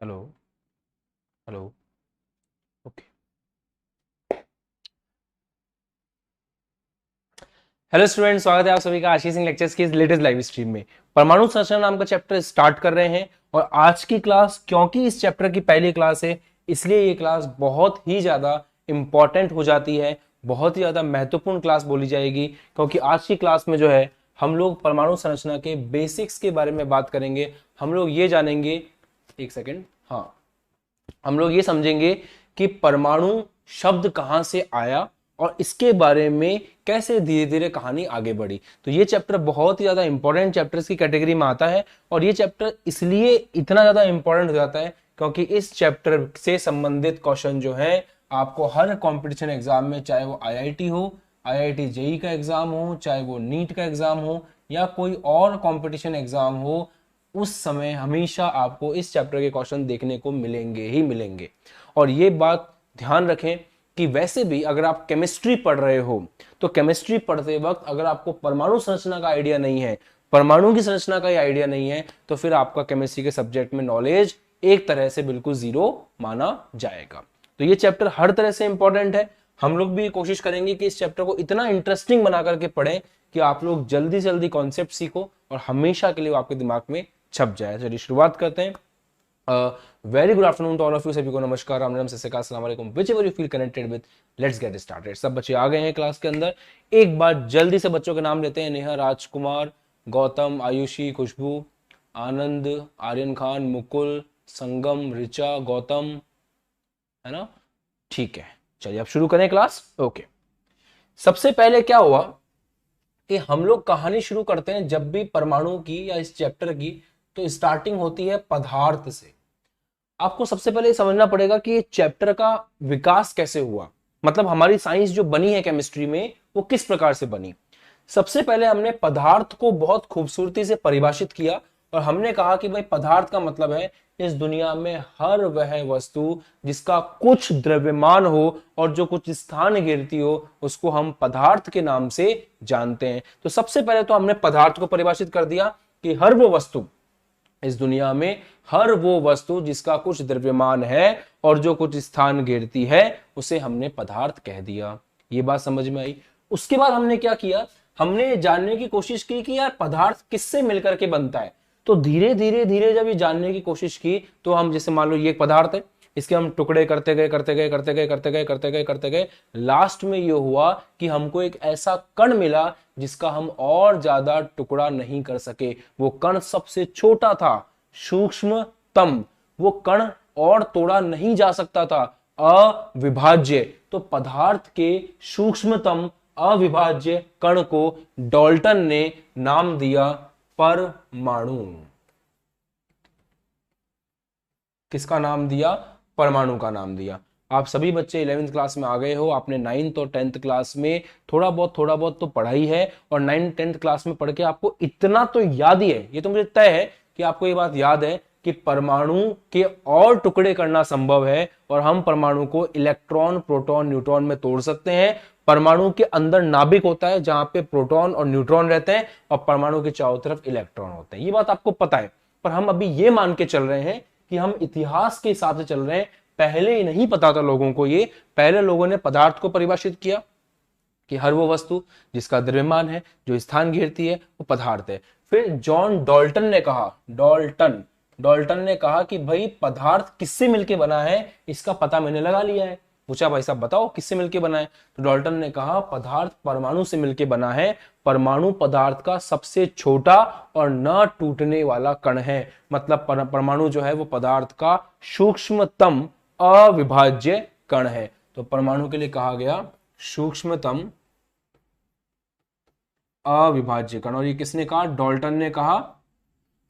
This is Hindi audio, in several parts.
Hello. Hello. Okay. Hello student, स्वागत है आप सभी का आशीष सिंह लेक्चर्स की लेटेस्ट लाइव स्ट्रीम में। परमाणु संरचना नाम का चैप्टर स्टार्ट कर रहे हैं और आज की क्लास, क्योंकि इस चैप्टर की पहली क्लास है, इसलिए ये क्लास बहुत ही ज्यादा इंपॉर्टेंट हो जाती है। बहुत ही ज्यादा महत्वपूर्ण क्लास बोली जाएगी, क्योंकि आज की क्लास में जो है हम लोग परमाणु संरचना के बेसिक्स के बारे में बात करेंगे। हम लोग ये जानेंगे, एक सेकेंड, हाँ, हम लोग ये समझेंगे कि परमाणु शब्द कहां से आया और इसके बारे में कैसे धीरे धीरे कहानी आगे बढ़ी। तो ये चैप्टर बहुत ही ज्यादा इंपॉर्टेंट चैप्टर्स की कैटेगरी में आता है और ये चैप्टर इसलिए इतना ज्यादा इंपॉर्टेंट हो जाता है क्योंकि इस चैप्टर से संबंधित क्वेश्चन जो है आपको हर कंपटीशन एग्जाम में, चाहे वो आईआईटी हो, आईआईटी जेई का एग्जाम हो, चाहे वो नीट का एग्जाम हो या कोई और कंपटीशन एग्जाम हो, उस समय हमेशा आपको इस चैप्टर के क्वेश्चन देखने को मिलेंगे ही मिलेंगे। और ये बात ध्यान रखें कि वैसे भी अगर आप केमिस्ट्री पढ़ रहे हो तो केमिस्ट्री पढ़ते वक्त अगर आपको परमाणु संरचना का आइडिया नहीं है, परमाणु की संरचना का आइडिया नहीं है, तो फिर आपका केमिस्ट्री के सब्जेक्ट में नॉलेज एक तरह से बिल्कुल जीरो माना जाएगा। तो ये चैप्टर हर तरह से इंपॉर्टेंट है। हम लोग भी कोशिश करेंगे कि इस चैप्टर को इतना इंटरेस्टिंग बना करके पढ़ें कि आप लोग जल्दी से जल्दी कॉन्सेप्ट सीखो और हमेशा के लिए आपके दिमाग में छप जाए। चलिए शुरुआत करते हैं। Very good afternoon to all of you, सभी को नमस्कार, राम राम, सत श्री अकाल, अस्सलाम वालेकुम, which ever you feel connected with. Let's get started. सब बच्चे आ गए हैं क्लास के अंदर। एक बार जल्दी से बच्चों के नाम लेते हैं। नेहा, राजकुमार, गौतम, आयुषी, खुशबू, आनंद, आर्यन खान, मुकुल, संगम, ऋचा, गौतम, है ना? ठीक है, चलिए अब शुरू करें क्लास। ओके। सबसे पहले क्या हुआ कि हम लोग कहानी शुरू करते हैं जब भी परमाणु की या इस चैप्टर की, तो स्टार्टिंग होती है पदार्थ से। आपको सबसे पहले समझना पड़ेगा कि ये चैप्टर का विकास कैसे हुआ, मतलब हमारी साइंस जो बनी है केमिस्ट्री में वो किस प्रकार से बनी। सबसे पहले हमने पदार्थ को बहुत खूबसूरती से परिभाषित किया और हमने कहा कि भाई पदार्थ का मतलब है इस दुनिया में हर वह वस्तु जिसका कुछ द्रव्यमान हो और जो कुछ स्थान घेरती हो, उसको हम पदार्थ के नाम से जानते हैं। तो सबसे पहले तो हमने पदार्थ को परिभाषित कर दिया कि हर वो वस्तु इस दुनिया में, हर वो वस्तु जिसका कुछ द्रव्यमान है और जो कुछ स्थान घेरती है, उसे हमने पदार्थ कह दिया। ये बात समझ में आई। उसके बाद हमने क्या किया, हमने जानने की कोशिश की कि यार पदार्थ किससे मिलकर के बनता है। तो धीरे धीरे धीरे जब ये जानने की कोशिश की तो हम, जैसे मान लो ये एक पदार्थ है, इसके हम टुकड़े करते गए करते गए करते गए करते गए करते गए करते गए, लास्ट में ये हुआ कि हमको एक ऐसा कण मिला जिसका हम और ज्यादा टुकड़ा नहीं कर सके। वो कण सबसे छोटा था, सूक्ष्मतम, वो कण और तोड़ा नहीं जा सकता था, अविभाज्य। तो पदार्थ के सूक्ष्मतम अविभाज्य कण को डाल्टन ने नाम दिया परमाणु। किसका नाम दिया? परमाणु का नाम दिया। आप सभी बच्चे 11वीं क्लास में आ गए हो, आपने 9th और 10th क्लास में थोड़ा बहुत तो पढ़ा ही है और 9th 10th क्लास में पढ़ के आपको इतना तो याद ही है, ये तो मुझे तय है कि आपको ये बात याद है कि परमाणु के और टुकड़े करना संभव है और हम परमाणु को इलेक्ट्रॉन, प्रोटॉन, न्यूट्रॉन में तोड़ सकते हैं। परमाणु के अंदर नाभिक होता है जहां पे प्रोटॉन और न्यूट्रॉन रहते हैं और परमाणु के चारों तरफ इलेक्ट्रॉन होते हैं। ये बात आपको पता है, पर हम अभी ये मान के चल रहे हैं कि हम इतिहास के हिसाब से चल रहे हैं। पहले ही नहीं पता था लोगों को ये। पहले लोगों ने पदार्थ को परिभाषित किया कि हर वो वस्तु जिसका द्रव्यमान है, जो स्थान घेरती है, वो पदार्थ है। फिर जॉन डाल्टन ने कहा, डाल्टन ने कहा कि भाई पदार्थ किससे मिलके बना है इसका पता मैंने लगा लिया है। पूछा भाई साहब बताओ किससे मिलके बना है, तो डाल्टन ने कहा पदार्थ परमाणु से मिलके बना है। परमाणु पदार्थ का सबसे छोटा और न टूटने वाला कण है। मतलब परमाणु जो है वो पदार्थ का सूक्ष्मतम अविभाज्य कण है। तो परमाणु के लिए कहा गया सूक्ष्मतम अविभाज्य कण। और ये किसने कहा? डाल्टन ने कहा।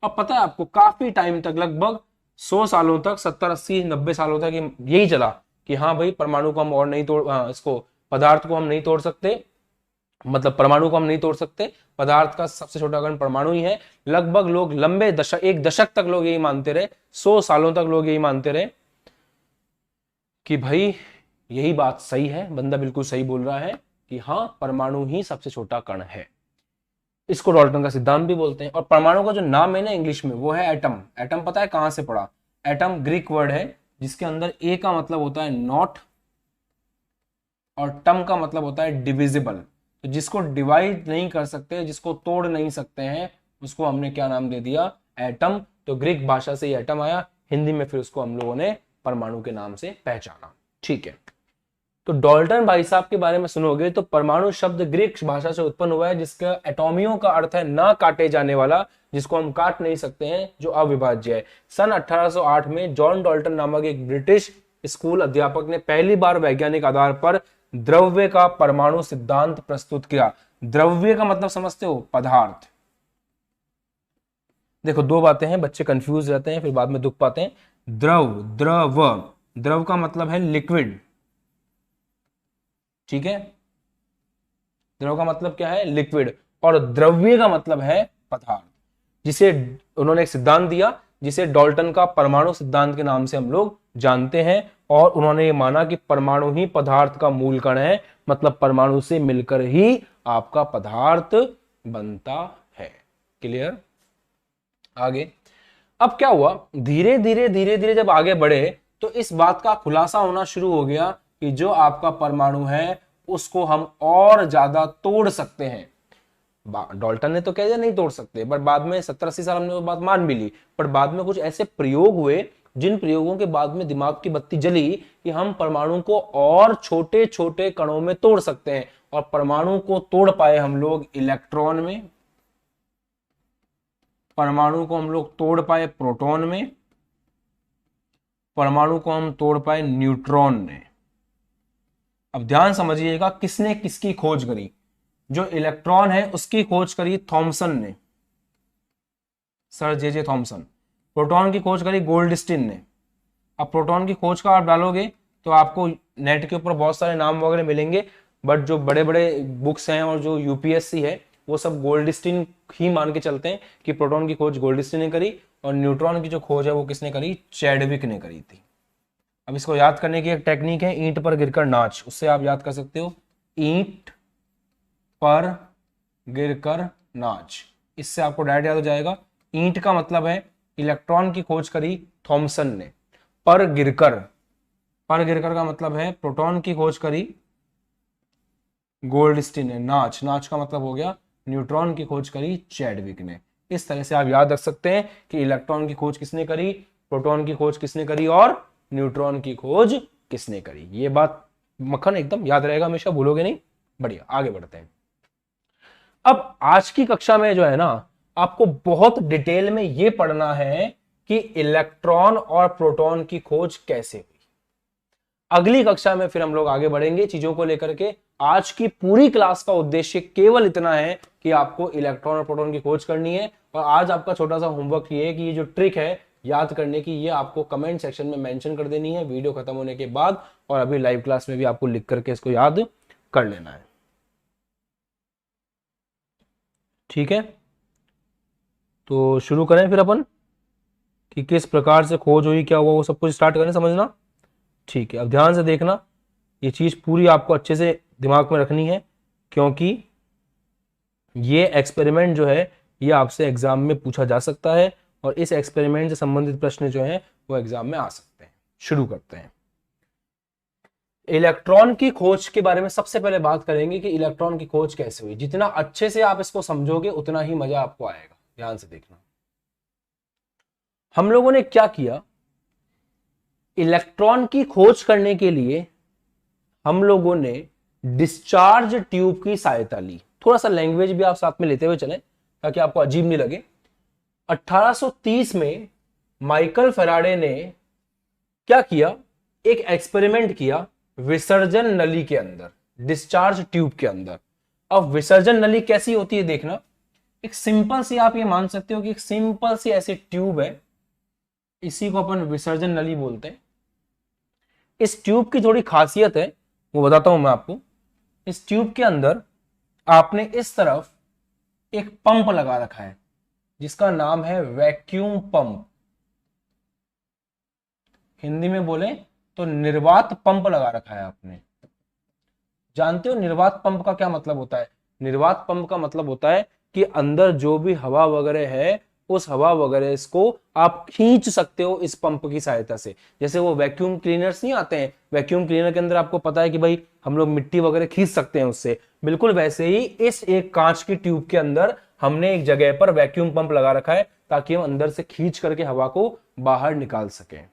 अब पता है आपको, काफी टाइम तक, लगभग 100 सालों तक, 70 80 90 सालों तक यही चला कि हाँ भाई परमाणु को हम और नहीं तोड़, इसको पदार्थ को हम नहीं तोड़ सकते, मतलब परमाणु को हम नहीं तोड़ सकते, पदार्थ का सबसे छोटा कण परमाणु ही है। लगभग लोग लंबे दशक, एक दशक तक लोग यही मानते रहे, 100 सालों तक लोग यही मानते रहे कि भाई यही बात सही है, बंदा बिल्कुल सही बोल रहा है कि हाँ परमाणु ही सबसे छोटा कण है। इसको डाल्टन का सिद्धांत भी बोलते हैं। और परमाणु का जो नाम है ना इंग्लिश में, वो है एटम। एटम पता है कहां से पड़ा? एटम ग्रीक वर्ड है जिसके अंदर ए का मतलब होता है नॉट और टम का मतलब होता है डिविजिबल। तो जिसको डिवाइड नहीं कर सकते, जिसको तोड़ नहीं सकते हैं, उसको हमने क्या नाम दे दिया? एटम। तो ग्रीक भाषा से ये एटम आया, हिंदी में फिर उसको हम लोगों ने परमाणु के नाम से पहचाना। ठीक है, तो डाल्टन भाई साहब के बारे में सुनोगे तो परमाणु शब्द ग्रीक भाषा से उत्पन्न हुआ है जिसका एटॉमियों का अर्थ है ना काटे जाने वाला, जिसको हम काट नहीं सकते हैं, जो अविभाज्य है। सन 1808 में जॉन डाल्टन नामक एक ब्रिटिश स्कूल अध्यापक ने पहली बार वैज्ञानिक आधार पर द्रव्य का परमाणु सिद्धांत प्रस्तुत किया। द्रव्य का मतलब समझते हो? पदार्थ। देखो दो बातें हैं, बच्चे कंफ्यूज रहते हैं फिर बाद में दुख पाते हैं। द्रव का मतलब है लिक्विड, ठीक है, द्रव का मतलब क्या है? लिक्विड। और द्रव्य का मतलब है पदार्थ, जिसे उन्होंने एक सिद्धांत दिया जिसे डाल्टन का परमाणु सिद्धांत के नाम से हम लोग जानते हैं। और उन्होंने ये माना कि परमाणु ही पदार्थ का मूल कण है, मतलब परमाणु से मिलकर ही आपका पदार्थ बनता है। क्लियर? आगे अब क्या हुआ, धीरे धीरे जब आगे बढ़े तो इस बात का खुलासा होना शुरू हो गया कि जो आपका परमाणु है उसको हम और ज्यादा तोड़ सकते हैं। डाल्टन ने तो कह दिया नहीं तोड़ सकते, बट बाद में 70-80 साल हमने वो बात मान भी ली। पर बाद में कुछ ऐसे प्रयोग हुए जिन प्रयोगों के बाद में दिमाग की बत्ती जली कि हम परमाणु को और छोटे छोटे कणों में तोड़ सकते हैं। और परमाणु को तोड़ पाए हम लोग इलेक्ट्रॉन में, परमाणु को हम लोग तोड़ पाए प्रोटॉन में, परमाणु को हम तोड़ पाए न्यूट्रॉन में। अब ध्यान समझिएगा किसने किसकी खोज करी। जो इलेक्ट्रॉन है उसकी खोज करी थॉमसन ने, सर जे थॉमसन। प्रोटॉन की खोज करी गोल्डस्टीन ने। अब प्रोटॉन की खोज का आप डालोगे तो आपको नेट के ऊपर बहुत सारे नाम वगैरह मिलेंगे, बट जो बड़े बड़े बुक्स हैं और जो यूपीएससी है वो सब गोल्डस्टीन ही मान के चलते हैं कि प्रोटॉन की खोज गोल्डस्टीन ने करी और न्यूट्रॉन की जो खोज है वो किसने करी? चैडविक ने करी थी। अब इसको याद करने की एक टेक्निक है, ईंट पर गिरकर नाच, उससे आप याद कर सकते हो। ईंट पर गिरकर नाच, इससे आपको डायरेक्ट याद हो जाएगा। ईंट का मतलब है इलेक्ट्रॉन की खोज करी थॉमसन ने। पर गिरकर का मतलब है प्रोटॉन की खोज करी गोल्डस्टीन ने। नाच का मतलब हो गया न्यूट्रॉन की खोज करी चैडविक ने। इस तरह से आप याद रख सकते हैं कि इलेक्ट्रॉन की खोज किसने करी, प्रोटॉन की खोज किसने करी और न्यूट्रॉन की खोज किसने करी। ये बात मक्खन एकदम याद रहेगा, हमेशा भूलोगे नहीं। बढ़िया, आगे बढ़ते हैं। अब आज की कक्षा में जो है ना, आपको बहुत डिटेल में यह पढ़ना है कि इलेक्ट्रॉन और प्रोटॉन की खोज कैसे हुई। अगली कक्षा में फिर हम लोग आगे बढ़ेंगे चीजों को लेकर के। आज की पूरी क्लास का उद्देश्य केवल इतना है कि आपको इलेक्ट्रॉन और प्रोटॉन की खोज करनी है। और आज आपका छोटा सा होमवर्क ये है कि ये जो ट्रिक है याद करने की, ये आपको कमेंट सेक्शन में मेंशन कर देनी है वीडियो खत्म होने के बाद, और अभी लाइव क्लास में भी आपको लिख करके इसको याद कर लेना है। ठीक है, तो शुरू करें फिर अपन कि किस प्रकार से खोज हुई, क्या हुआ, वो सब कुछ स्टार्ट करें समझना। ठीक है, अब ध्यान से देखना, ये चीज पूरी आपको अच्छे से दिमाग में रखनी है, क्योंकि ये एक्सपेरिमेंट जो है ये आपसे एग्जाम में पूछा जा सकता है और इस एक्सपेरिमेंट से संबंधित प्रश्न जो हैं वो एग्जाम में आ सकते हैं। शुरू करते हैं। इलेक्ट्रॉन की खोज के बारे में सबसे पहले बात करेंगे कि इलेक्ट्रॉन की खोज कैसे हुई। जितना अच्छे से आप इसको समझोगे उतना ही मजा आपको आएगा। ध्यान से देखना, हम लोगों ने क्या किया, इलेक्ट्रॉन की खोज करने के लिए हम लोगों ने डिस्चार्ज ट्यूब की सहायता ली। थोड़ा सा लैंग्वेज भी आप साथ में लेते हुए चलें ताकि आपको अजीब नहीं लगे। 1830 में माइकल फैराडे ने क्या किया, एक एक्सपेरिमेंट किया विसर्जन नली के अंदर, डिस्चार्ज ट्यूब के अंदर। अब विसर्जन नली कैसी होती है देखना, एक सिंपल सी, आप ये मान सकते हो कि एक सिंपल सी ऐसी ट्यूब है, इसी को अपन विसर्जन नली बोलते हैं। इस ट्यूब की थोड़ी खासियत है वो बताता हूं मैं आपको। इस ट्यूब के अंदर आपने इस तरफ एक पंप लगा रखा है जिसका नाम है वैक्यूम पंप। हिंदी में बोले तो निर्वात पंप लगा रखा है आपने। जानते हो निर्वात पंप का क्या मतलब होता है? निर्वात पंप का मतलब होता है कि अंदर जो भी हवा वगैरह है उस हवा वगैरह इसको आप खींच सकते हो इस पंप की सहायता से। जैसे वो वैक्यूम क्लीनर्स नहीं आते हैं, वैक्यूम क्लीनर के अंदर आपको पता है कि भाई हम लोग मिट्टी वगैरह खींच सकते हैं उससे, बिल्कुल वैसे ही इस एक कांच की ट्यूब के अंदर हमने एक जगह पर वैक्यूम पंप लगा रखा है ताकि हम अंदर से खींच करके हवा को बाहर निकाल सकें।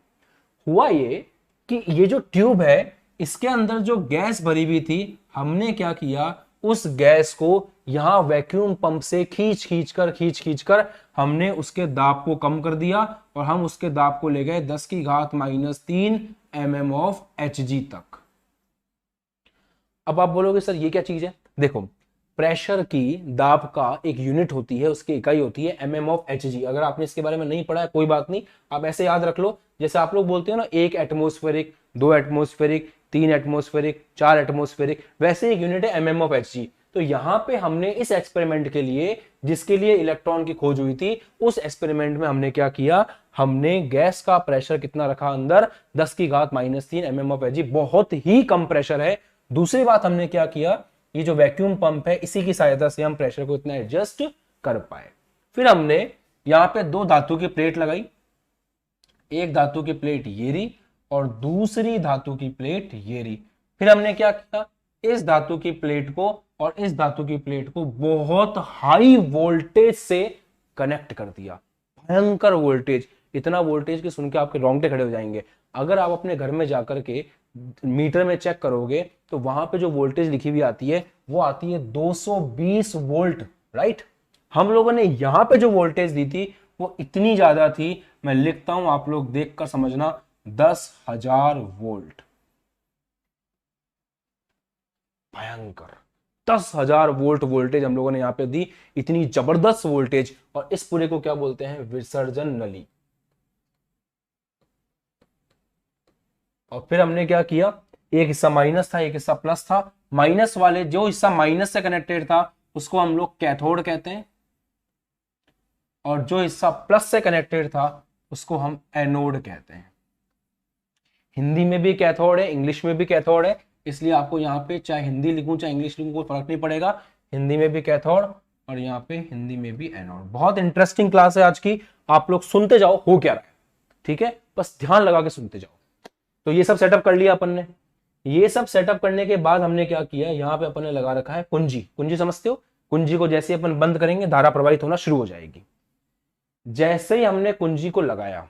हुआ ये कि ये जो ट्यूब है इसके अंदर जो गैस भरी हुई थी, हमने क्या किया, उस गैस को यहां वैक्यूम पंप से खींच खींच कर हमने उसके दाब को कम कर दिया और हम उसके दाब को ले गए 10 की घात -3 mm ऑफ Hg तक। अब आप बोलोगे सर ये क्या चीज है? देखो, प्रेशर की दाब का एक यूनिट होती है, उसकी इकाई होती है mm ऑफ Hg। अगर आपने इसके बारे में नहीं पढ़ा है कोई बात नहीं, आप ऐसे याद रख लो। जैसे आप लोग बोलते हो ना 1 एटमोस्फेरिक, 2 एटमोस्फेरिक, 3 एटमोस्फेरिक, 4 एटमोस्फेरिक, वैसे एक यूनिट है mm ऑफ Hg। तो यहां पे हमने इस एक्सपेरिमेंट के लिए, जिसके लिए इलेक्ट्रॉन की खोज हुई थी, उस एक्सपेरिमेंट में हमने क्या किया, हमने गैस का प्रेशर कितना रखा अंदर, 10 की घात -3 mm ऑफ Hg, बहुत ही कम प्रेशर है। दूसरी बात हमने क्या किया, ये जो वैक्यूम पंप है इसी की सहायता से हम प्रेशर को इतना एडजस्ट कर पाए। फिर हमने यहां पे 2 धातु की प्लेट लगाई, एक धातु की प्लेट ये रही और दूसरी धातु की प्लेट ये रही। फिर हमने क्या किया, इस धातु की प्लेट को और इस धातु की प्लेट को बहुत हाई वोल्टेज से कनेक्ट कर दिया। भयंकर वोल्टेज, इतना वोल्टेज कि सुन के आपके रोंगटे खड़े हो जाएंगे। अगर आप अपने घर में जाकर के मीटर में चेक करोगे तो वहां पे जो वोल्टेज लिखी हुई आती है वो आती है 220 वोल्ट, राइट। हम लोगों ने यहां पे जो वोल्टेज दी थी वो इतनी ज्यादा थी, मैं लिखता हूं आप लोग देखकर समझना, 10,000 वोल्ट। भयंकर 10,000 वोल्ट वोल्टेज हम लोगों ने यहां पे दी, इतनी जबरदस्त वोल्टेज। और इस पूरे को क्या बोलते हैं, विसर्जन नली। और फिर हमने क्या किया, एक हिस्सा माइनस था एक हिस्सा प्लस था, माइनस वाले जो हिस्सा माइनस से कनेक्टेड था उसको हम लोग कैथोड कहते हैं और जो हिस्सा प्लस से कनेक्टेड था उसको हम एनोड कहते हैं। हिंदी में भी कैथोड है, इंग्लिश में भी कैथोड है, इसलिए आपको यहाँ पे चाहे हिंदी लिखूं चाहे इंग्लिश लिखूं कोई फर्क नहीं पड़ेगा, हिंदी में भी कैथोड और यहाँ पे हिंदी में भी एनोड। बहुत इंटरेस्टिंग क्लास है आज की, आप लोग सुनते जाओ हो क्या रहा है, ठीक है, बस ध्यान लगा के सुनते जाओ। तो ये सब सेटअप कर लिया अपन ने। ये सब सेटअप करने के बाद हमने क्या किया, यहाँ पे अपन ने लगा रखा है कुंजी। कुंजी समझते हो, कुंजी को जैसे अपन बंद करेंगे धारा प्रवाहित होना शुरू हो जाएगी। जैसे ही हमने कुंजी को लगाया,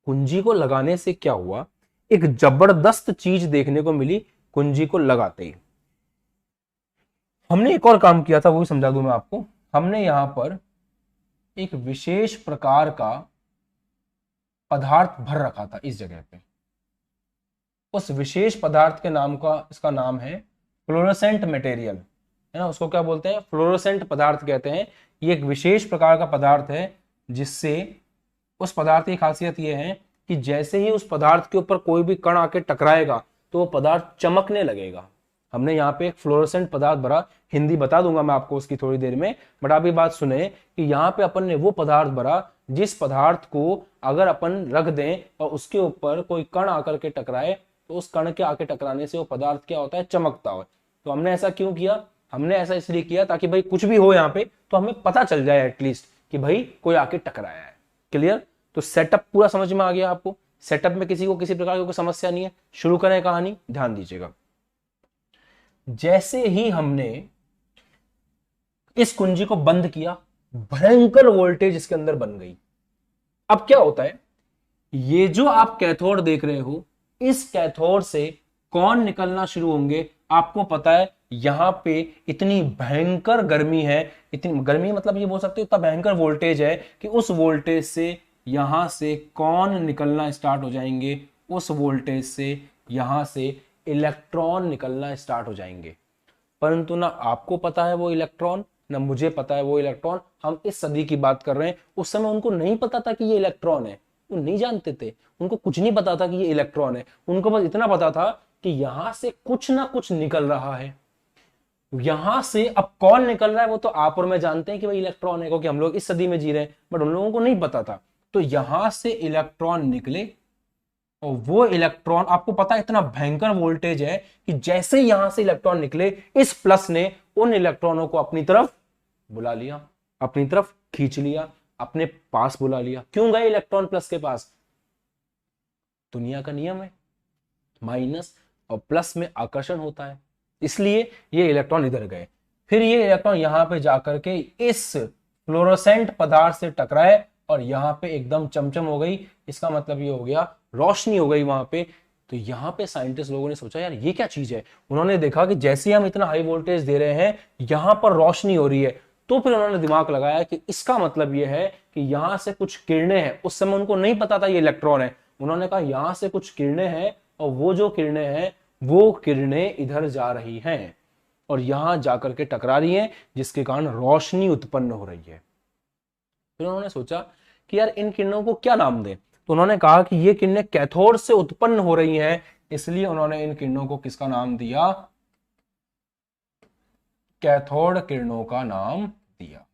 कुंजी को लगाने से क्या हुआ, एक जबरदस्त चीज देखने को मिली। कुंजी को लगाते ही हमने एक और काम किया था, वो भी समझा दूं मैं आपको। हमने यहां पर एक विशेष प्रकार का पदार्थ भर रखा था इस जगह पे। उस विशेष पदार्थ के नाम का, इसका नाम है फ्लोरोसेंट मटेरियल, है ना, उसको क्या बोलते हैं, फ्लोरोसेंट पदार्थ कहते हैं। ये एक विशेष प्रकार का पदार्थ है जिससे, उस पदार्थ की खासियत यह है कि जैसे ही उस पदार्थ के ऊपर कोई भी कण आके टकराएगा तो वो पदार्थ चमकने लगेगा। हमने यहाँ पे एक फ्लोरोसेंट पदार्थ भरा, हिंदी बता दूंगा मैं आपको उसकी थोड़ी देर में, बट आप ये बात सुने कि यहाँ पे अपन ने वो पदार्थ भरा जिस पदार्थ को अगर अपन रख दें और उसके ऊपर कोई कण आकर के टकराए तो उस कण के आके टकराने से वो पदार्थ क्या होता है, चमकता हो। तो हमने ऐसा क्यों किया, हमने ऐसा इसलिए किया ताकि भाई कुछ भी हो यहाँ पे तो हमें पता चल जाए एटलीस्ट कि भाई कोई आके टकराया है। क्लियर? तो सेटअप पूरा समझ में आ गया आपको। सेटअप में किसी को किसी प्रकार की कोई समस्या नहीं है। शुरू करें कहानी, ध्यान दीजिएगा। जैसे ही हमने इस कुंजी को बंद किया, भयंकर वोल्टेज इसके अंदर बन गई। अब क्या होता है, ये जो आप कैथोड देख रहे हो, इस कैथोड से कौन निकलना शुरू होंगे, आपको पता है यहां पे इतनी भयंकर गर्मी है, इतनी गर्मी मतलब ये बोल सकते हो इतना भयंकर वोल्टेज है कि उस वोल्टेज से यहां से कौन निकलना स्टार्ट हो जाएंगे, उस वोल्टेज से यहां से इलेक्ट्रॉन निकलना स्टार्ट हो जाएंगे। परंतु ना आपको पता है वो इलेक्ट्रॉन, ना मुझे पता है वो इलेक्ट्रॉन। हम इस सदी की बात कर रहे हैं, उस समय उनको नहीं पता था कि ये इलेक्ट्रॉन है, वो नहीं जानते थे, उनको कुछ नहीं पता था कि ये इलेक्ट्रॉन है। उनको बस इतना पता था कि यहां से कुछ ना कुछ निकल रहा है। यहां से अब कौन निकल रहा है वो तो आप और मैं जानते हैं कि भाई इलेक्ट्रॉन है, क्योंकि हम लोग इस सदी में जी रहे हैं, बट उन लोगों को नहीं पता था। तो यहां से इलेक्ट्रॉन निकले और वो इलेक्ट्रॉन, आपको पता है इतना भयंकर वोल्टेज है कि जैसे यहां से इलेक्ट्रॉन निकले, इस प्लस ने उन इलेक्ट्रॉनों को अपनी तरफ बुला लिया, अपनी तरफ खींच लिया। अपने पास बुला लिया। क्यों गए इलेक्ट्रॉन प्लस के पास? दुनिया का नियम है, माइनस और प्लस में आकर्षण होता है, इसलिए ये इलेक्ट्रॉन इधर गए। फिर ये इलेक्ट्रॉन यहां पे जाकर के इस फ्लोरोसेंट पदार्थ से टकराए और यहां पे एकदम चमचम हो गई। इसका मतलब ये हो गया रोशनी हो गई वहां पे। तो यहां पे साइंटिस्ट लोगों ने सोचा यार ये क्या चीज है। उन्होंने देखा कि जैसे ही हम इतना हाई वोल्टेज दे रहे हैं यहां पर रोशनी हो रही है। तो फिर उन्होंने दिमाग लगाया कि इसका मतलब ये है कि यहां से कुछ किरणें हैं। उस समय उनको नहीं पता था ये इलेक्ट्रॉन है। उन्होंने कहा यहां से कुछ किरणें हैं और वो जो किरणें हैं वो किरणें इधर जा रही हैं और यहां जाकर के टकरा रही हैं, जिसके कारण रोशनी उत्पन्न हो रही है। फिर उन्होंने सोचा कि यार इन किरणों को क्या नाम दें। तो उन्होंने कहा कि ये किरणें कैथोड से उत्पन्न हो रही हैं, इसलिए उन्होंने इन किरणों को किसका नाम दिया? कैथोड किरणों का नाम दिया।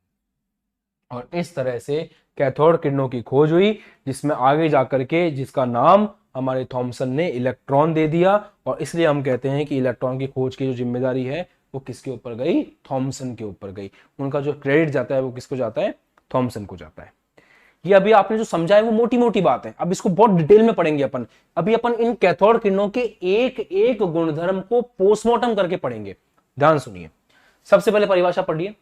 और इस तरह से कैथोड किरणों की खोज हुई, जिसमें आगे जाकर के जिसका नाम हमारे थॉमसन ने इलेक्ट्रॉन दे दिया। और इसलिए हम कहते हैं कि इलेक्ट्रॉन की खोज की जो जिम्मेदारी है वो किसके ऊपर गई? थॉमसन के ऊपर गई। उनका जो क्रेडिट जाता है वो किसको जाता है? थॉमसन को जाता है। ये अभी आपने जो समझा है वो मोटी मोटी बात है, अब इसको बहुत डिटेल में पढ़ेंगे अपन। अभी अपन इन कैथोड किरणों के एक एक गुणधर्म को पोस्टमार्टम करके पढ़ेंगे। ध्यान सुनिए। सबसे पहले परिभाषा पढ़िए।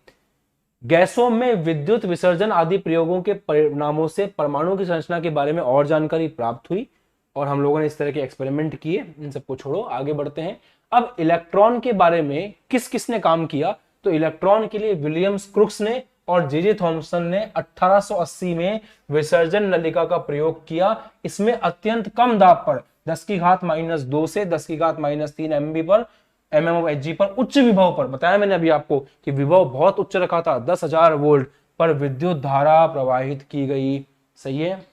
गैसों में विद्युत विसर्जन आदि प्रयोगों के परिणामों से परमाणु की संरचना के बारे में और जानकारी प्राप्त हुई और हम लोगों ने इस तरह के एक्सपेरिमेंट किए। इन सबको छोड़ो, आगे बढ़ते हैं। अब इलेक्ट्रॉन के बारे में किस किसने काम किया? तो इलेक्ट्रॉन के लिए विलियम्स क्रुक्स ने और जे थॉमसन ने 1880 में विसर्जन नलिका का प्रयोग किया। इसमें अत्यंत कम दाब पर 10⁻⁻2 से 10⁻³ एमबी पर mmHg पर उच्च विभव पर, बताया मैंने अभी आपको कि विभव बहुत उच्च रखा था, 10,000 वोल्ट पर विद्युत धारा प्रवाहित की गई। सही है।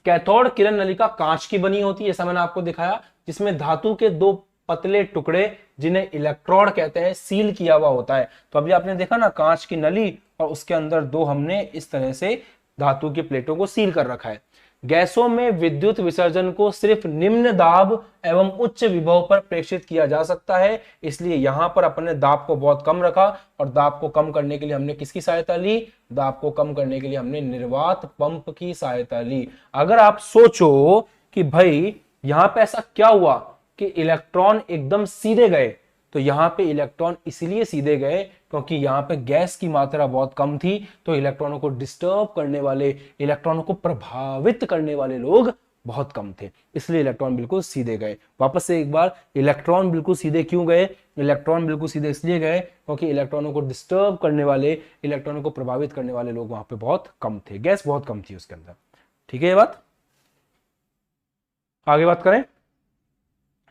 कैथोड किरण नलिका कांच की बनी होती है, ऐसा मैंने आपको दिखाया, जिसमें धातु के दो पतले टुकड़े जिन्हें इलेक्ट्रोड कहते हैं सील किया हुआ होता है। तो अभी आपने देखा ना कांच की नली और उसके अंदर दो हमने इस तरह से धातु की प्लेटों को सील कर रखा है। गैसों में विद्युत विसर्जन को सिर्फ निम्न दाब एवं उच्च विभव पर प्रेषित किया जा सकता है, इसलिए यहां पर अपने दाब को बहुत कम रखा और दाब को कम करने के लिए हमने किसकी सहायता ली? दाब को कम करने के लिए हमने निर्वात पंप की सहायता ली। अगर आप सोचो कि भाई यहां पे ऐसा क्या हुआ कि इलेक्ट्रॉन एकदम सीधे गए, तो यहां पे इलेक्ट्रॉन इसीलिए सीधे गए क्योंकि यहां पे गैस की मात्रा बहुत कम थी। तो इलेक्ट्रॉनों को डिस्टर्ब करने वाले, इलेक्ट्रॉनों को प्रभावित करने वाले लोग बहुत कम थे, इसलिए इलेक्ट्रॉन बिल्कुल सीधे गए। वापस से एक बार, इलेक्ट्रॉन बिल्कुल सीधे क्यों गए? इलेक्ट्रॉन बिल्कुल सीधे इसलिए गए क्योंकि इलेक्ट्रॉनों को डिस्टर्ब करने वाले, इलेक्ट्रॉनों को प्रभावित करने वाले लोग वहां पे बहुत कम थे, गैस बहुत कम थी उसके अंदर। ठीक है ये बात। आगे बात करें।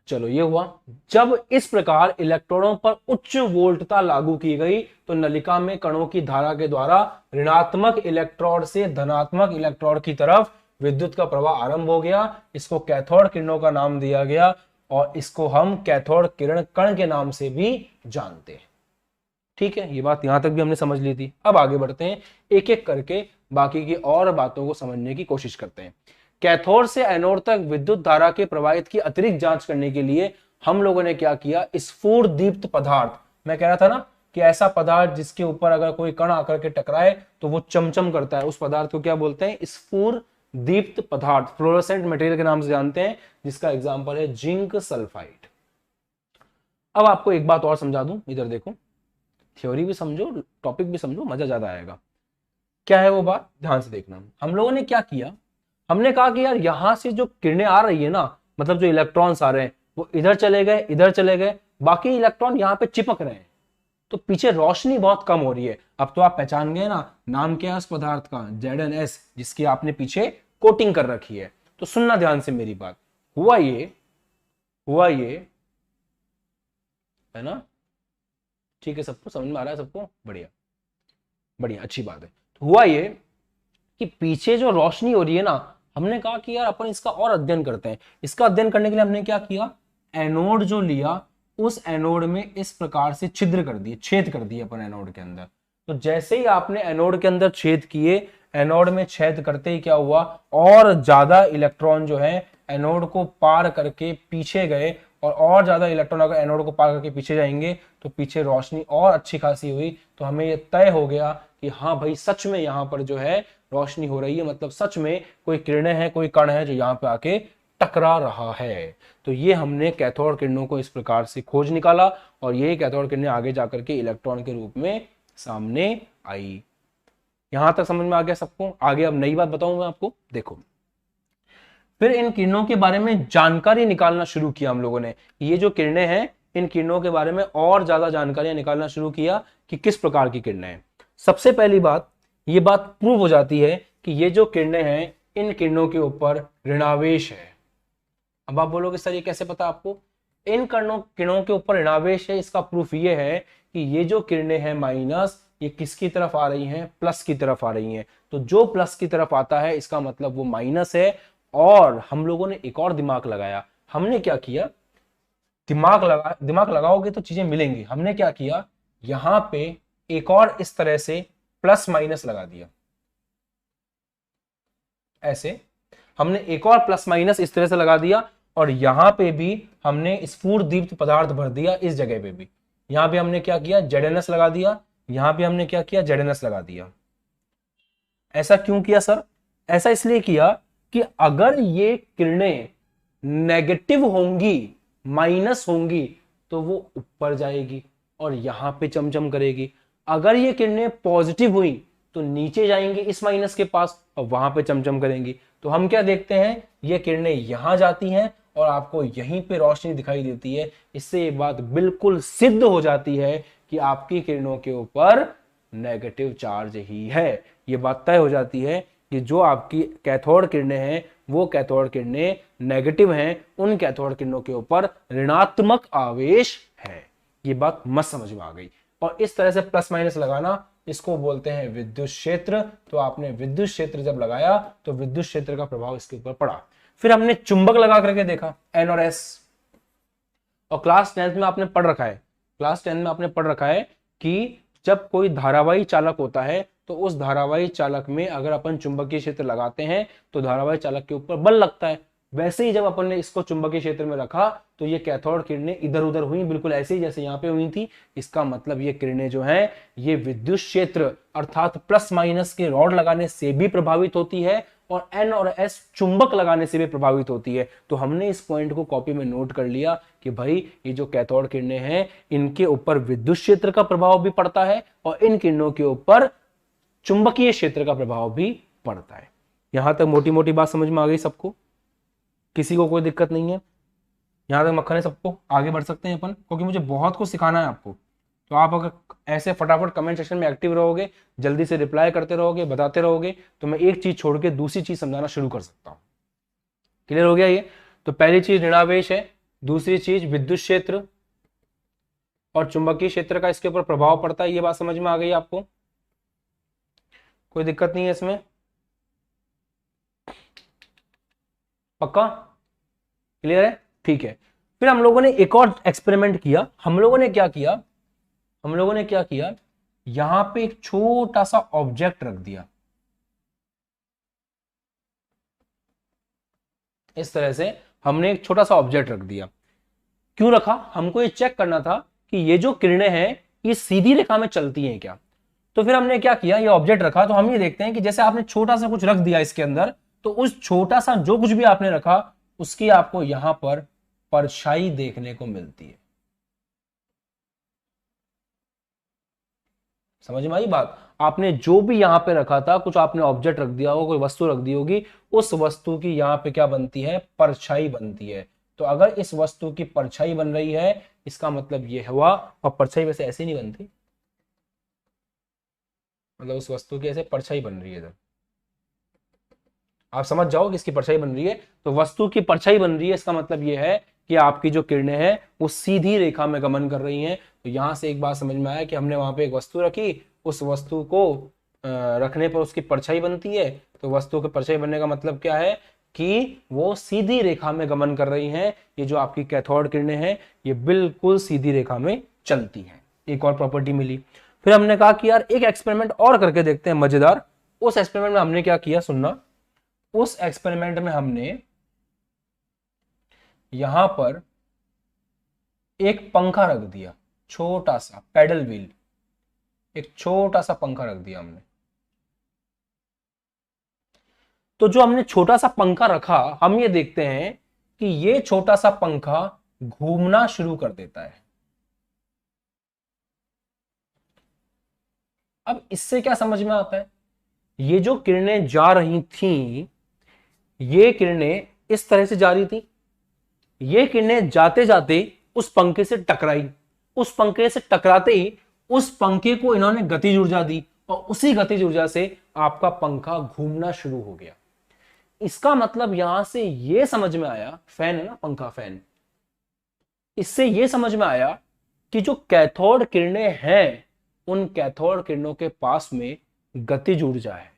चलो ये हुआ। जब इस प्रकार इलेक्ट्रॉनों पर उच्च वोल्टता लागू की गई तो नलिका में कणों की धारा के द्वारा ऋणात्मक इलेक्ट्रोड से धनात्मक इलेक्ट्रोड की तरफ विद्युत का प्रवाह आरंभ हो गया। इसको कैथोड किरणों का नाम दिया गया और इसको हम कैथोड किरण कण के नाम से भी जानते हैं। ठीक है, ये बात यहां तक भी हमने समझ ली थी। अब आगे बढ़ते हैं, एक एक करके बाकी की और बातों को समझने की कोशिश करते हैं। कैथोड से एनोड तक विद्युत धारा के प्रवाहित की अतिरिक्त जांच करने के लिए हम लोगों ने क्या किया? स्फुर दीप्त पदार्थ, मैं कह रहा था ना कि ऐसा पदार्थ जिसके ऊपर अगर कोई कण आकर के टकराए तो वो चमचम करता है, उस पदार्थ को क्या बोलते हैं? स्फुर दीप्त पदार्थ, फ्लोरोसेंट मटेरियल के नाम से जानते हैं, जिसका एग्जांपल है जिंक सल्फाइड। अब आपको एक बात और समझा दूं, इधर देखो, थ्योरी भी समझो, टॉपिक भी समझो, मजा ज्यादा आएगा। क्या है वो बात? ध्यान से देखना। हम लोगों ने क्या किया, हमने कहा कि यार यहां से जो किरणें आ रही है ना, मतलब जो इलेक्ट्रॉन्स आ रहे हैं वो इधर चले गए, इधर चले गए, बाकी इलेक्ट्रॉन यहां पे चिपक रहे हैं, तो पीछे रोशनी बहुत कम हो रही है। अब तो आप पहचान गए ना, नाम क्या है उस पदार्थ का? ZnS, जिसकी आपने पीछे कोटिंग कर रखी है। तो सुनना ध्यान से मेरी बात। हुआ ये है ना, ठीक है, सबको समझ में आ रहा है? सबको बढ़िया बढ़िया, अच्छी बात है। तो हुआ ये कि पीछे जो रोशनी हो रही है ना, हमने कहा कि यार अपन इसका और अध्ययन करते हैं। इसका अध्ययन करने के लिए हमने क्या किया? एनोड जो लिया, उस एनोड में इस प्रकार से छिद्र कर दिए, छेद कर दिए अपन एनोड के अंदर। तो जैसे ही आपने एनोड के अंदर छेद किए, एनोड में छेद करते ही क्या हुआ? और ज्यादा इलेक्ट्रॉन जो है एनोड को पार करके पीछे गए और ज्यादा इलेक्ट्रॉन अगर एनोड को पार करके पीछे जाएंगे तो पीछे रोशनी और अच्छी खासी हुई, तो हमें ये तय हो गया कि हाँ भाई सच में यहाँ पर जो है रोशनी हो रही है, मतलब सच में कोई किरणें हैं, कोई कण है जो यहाँ पे आके टकरा रहा है। तो ये हमने कैथोड किरणों को इस प्रकार से खोज निकाला और ये कैथोड किरणें आगे जाकर के इलेक्ट्रॉन के रूप में सामने आई। यहां तक समझ में आ गया सबको? आगे अब नई बात बताऊं मैं आपको, देखो। फिर इन किरणों के बारे में जानकारी निकालना शुरू किया हम लोगों ने। ये जो किरणें हैं, इन किरणों के बारे में और ज्यादा जानकारियां निकालना शुरू किया कि किस प्रकार की किरणें हैं। सबसे पहली बात, ये बात प्रूव हो जाती है कि ये जो किरणें हैं, इन किरणों के ऊपर ऋणावेश है। अब आप बोलोगे सर ये कैसे पता आपको? इन किरणों के ऊपर ऋणावेश है, इसका प्रूफ ये है कि ये जो किरणें हैं माइनस, ये किसकी तरफ आ रही हैं? प्लस की तरफ आ रही हैं। तो जो प्लस की तरफ आता है इसका मतलब वो माइनस है। और हम लोगों ने एक और दिमाग लगाया। हमने क्या किया? दिमाग लगाओगे तो चीजें मिलेंगी। हमने क्या किया? यहां पे एक और इस तरह से प्लस माइनस लगा दिया। ऐसे हमने एक और प्लस माइनस इस तरह से लगा दिया और यहां पे भी हमने स्फुर दीप्त पदार्थ भर दिया। इस जगह पे भी यहां पे हमने क्या किया? ZnS लगा दिया। यहां पे हमने क्या किया? ZnS लगा दिया। ऐसा क्यों किया सर? ऐसा इसलिए किया कि अगर ये किरणें नेगेटिव होंगी, माइनस होंगी, तो वो ऊपर जाएगी और यहां पे चमचम करेगी। अगर ये किरणें पॉजिटिव हुई तो नीचे जाएंगे इस माइनस के पास और वहां पे चमचम करेंगी। तो हम क्या देखते हैं? ये किरणें यहां जाती हैं और आपको यहीं पे रोशनी दिखाई देती है। इससे ये बात बिल्कुल सिद्ध हो जाती है कि आपकी किरणों के ऊपर नेगेटिव चार्ज ही है। ये बात तय हो जाती है कि जो आपकी कैथोड किरणें हैं वो कैथोड किरणें नेगेटिव हैं, उन कैथोड किरणों के ऊपर ऋणात्मक आवेश है। ये बात मस्त समझ में आ गई। और इस तरह से प्लस माइनस लगाना, इसको बोलते हैं विद्युत क्षेत्र। तो आपने विद्युत क्षेत्र जब लगाया तो विद्युत क्षेत्र का प्रभाव इसके ऊपर पड़ा। फिर हमने चुंबक लगा करके देखा, N और S। और क्लास 10th में आपने पढ़ रखा है, क्लास 10 में आपने पढ़ रखा है कि जब कोई धारावाही चालक होता है तो उस धारावाही चालक में अगर अपन चुंबकीय क्षेत्र लगाते हैं तो धारावाही चालक के ऊपर बल लगता है। वैसे ही जब अपन ने इसको चुंबकीय क्षेत्र में रखा तो ये कैथोड किरणें इधर उधर हुई, बिल्कुल ऐसे ही जैसे यहाँ पे हुई थी। इसका मतलब ये किरणें जो हैं ये विद्युत क्षेत्र अर्थात प्लस माइनस के रॉड लगाने से भी प्रभावित होती है और N और S चुंबक लगाने से भी प्रभावित होती है। तो हमने इस पॉइंट को कॉपी में नोट कर लिया कि भाई ये जो कैथोड किरणें हैं इनके ऊपर विद्युत क्षेत्र का प्रभाव भी पड़ता है और इन किरणों के ऊपर चुंबकीय क्षेत्र का प्रभाव भी पड़ता है। यहां तक मोटी मोटी बात समझ में आ गई सबको? किसी को कोई दिक्कत नहीं है? यहां तक मक्खन है सबको? आगे बढ़ सकते हैं अपन, क्योंकि मुझे बहुत कुछ सिखाना है आपको। तो आप अगर ऐसे फटाफट कमेंट सेक्शन में एक्टिव रहोगे, जल्दी से रिप्लाई करते रहोगे, बताते रहोगे, तो मैं एक चीज छोड़ के दूसरी चीज समझाना शुरू कर सकता हूं। क्लियर हो गया ये? तो पहली चीज ऋणावेश है, दूसरी चीज विद्युत क्षेत्र और चुंबकीय क्षेत्र का इसके ऊपर प्रभाव पड़ता है। ये बात समझ में आ गई आपको? कोई दिक्कत नहीं है इसमें? पक्का? क्लियर है? ठीक है। फिर हम लोगों ने एक और एक्सपेरिमेंट किया। हम लोगों ने क्या किया? यहां पे एक छोटा सा ऑब्जेक्ट रख दिया। इस तरह से हमने एक छोटा सा ऑब्जेक्ट रख दिया। क्यों रखा? हमको ये चेक करना था कि ये जो किरणें हैं ये सीधी रेखा में चलती हैं क्या। तो फिर हमने क्या किया? ये ऑब्जेक्ट रखा। तो हम ये देखते हैं कि जैसे आपने छोटा सा कुछ रख दिया इसके अंदर, तो उस छोटा सा जो कुछ भी आपने रखा उसकी आपको यहां पर परछाई देखने को मिलती है। समझ में आई बात? आपने जो भी यहां पे रखा था, कुछ आपने ऑब्जेक्ट रख दिया होगा, कोई वस्तु रख दी होगी, उस वस्तु की यहां पे क्या बनती है? परछाई बनती है। तो अगर इस वस्तु की परछाई बन रही है इसका मतलब ये हुआ, और परछाई वैसे ऐसे नहीं बनती, मतलब उस वस्तु की ऐसे परछाई बन रही है। इधर आप समझ जाओ कि इसकी परछाई बन रही है, तो वस्तु की परछाई बन रही है, इसका मतलब यह है कि आपकी जो किरणें हैं वो सीधी रेखा में गमन कर रही हैं। तो यहां से एक बात समझ में आया कि हमने वहां पे एक वस्तु रखी, उस वस्तु को रखने पर उसकी परछाई बनती है। तो वस्तु की परछाई बनने का मतलब क्या है? कि वो सीधी रेखा में गमन कर रही हैं। ये जो आपकी कैथोड किरणें हैं ये बिल्कुल सीधी रेखा में चलती हैं। एक और प्रॉपर्टी मिली। फिर हमने कहा कि यार एक एक्सपेरिमेंट और करके देखते हैं मजेदार। उस एक्सपेरिमेंट में हमने क्या किया सुनना। उस एक्सपेरिमेंट में हमने यहां पर एक पंखा रख दिया, छोटा सा पैडल व्हील, एक छोटा सा पंखा रख दिया हमने। तो जो हमने छोटा सा पंखा रखा, हम ये देखते हैं कि ये छोटा सा पंखा घूमना शुरू कर देता है। अब इससे क्या समझ में आता है, ये जो किरणें जा रही थी, ये किरणें इस तरह से जा रही थी, ये किरणें जाते जाते उस पंखे से टकराई, उस पंखे से टकराते ही उस पंखे को इन्होंने गतिज ऊर्जा दी और उसी गतिज ऊर्जा से आपका पंखा घूमना शुरू हो गया। इसका मतलब यहां से यह समझ में आया, फैन है ना, पंखा फैन, इससे यह समझ में आया कि जो कैथोड किरणें हैं, उन कैथोड किरणों के पास में गतिज ऊर्जा है,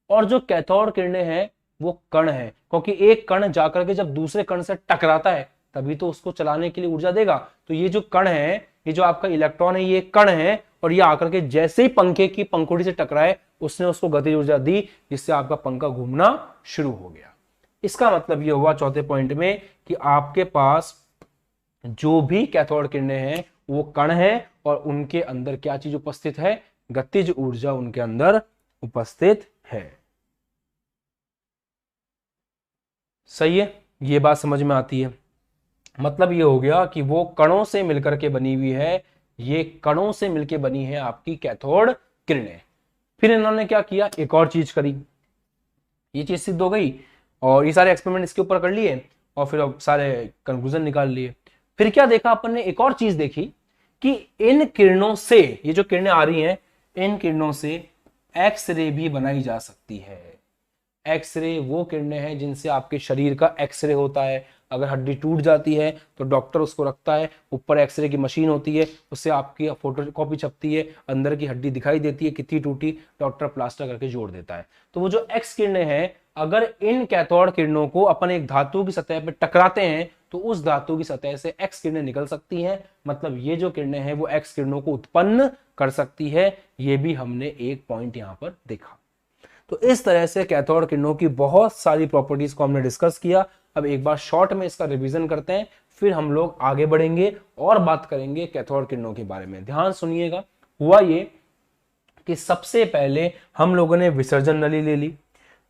और जो कैथोड किरणें हैं वो कण है, क्योंकि एक कण जाकर के जब दूसरे कण से टकराता है तभी तो उसको चलाने के लिए ऊर्जा देगा। तो ये जो कण है, ये जो आपका इलेक्ट्रॉन है, ये कण है, और ये आकर के जैसे ही पंखे की पंखुड़ी से टकराए उसने उसको गतिज ऊर्जा दी, जिससे आपका पंखा घूमना शुरू हो गया। इसका मतलब ये हुआ चौथे पॉइंट में कि आपके पास जो भी कैथोड किरणें हैं वो कण है, और उनके अंदर क्या चीज उपस्थित है, गतिज ऊर्जा उनके अंदर उपस्थित है। सही है, ये बात समझ में आती है। मतलब ये हो गया कि वो कणों से मिलकर के बनी हुई है, ये कणों से मिलकर बनी है आपकी कैथोड किरणें। फिर इन्होंने क्या किया, एक और चीज करी, ये चीज सिद्ध हो गई और ये सारे एक्सपेरिमेंट इसके ऊपर कर लिए और फिर अब सारे कंक्लूजन निकाल लिए। फिर क्या देखा अपन ने, एक और चीज देखी कि इन किरणों से, ये जो किरणें आ रही हैं, इन किरणों से एक्सरे भी बनाई जा सकती है। एक्सरे वो किरणें हैं जिनसे आपके शरीर का एक्सरे होता है। अगर हड्डी टूट जाती है तो डॉक्टर उसको रखता है, ऊपर एक्सरे की मशीन होती है, उससे आपकी फोटो कॉपी छपती है, अंदर की हड्डी दिखाई देती है कितनी टूटी, डॉक्टर प्लास्टर करके जोड़ देता है। तो वो जो एक्स किरणें हैं, अगर इन कैथोड किरणों को अपन एक धातु की सतह पर टकराते हैं तो उस धातु की सतह से एक्स किरणें निकल सकती हैं। मतलब ये जो किरणें हैं वो एक्स किरणों को उत्पन्न कर सकती है। ये भी हमने एक पॉइंट यहां पर देखा। तो इस तरह से कैथोड किरणों की बहुत सारी प्रॉपर्टीज को हमने डिस्कस किया। अब एक बार शॉर्ट में इसका रिवीजन करते हैं, फिर हम लोग आगे बढ़ेंगे और बात करेंगे कैथोड किरणों के बारे में। ध्यान सुनिएगा। हुआ ये कि सबसे पहले हम लोगों ने विसर्जन नली ले ली।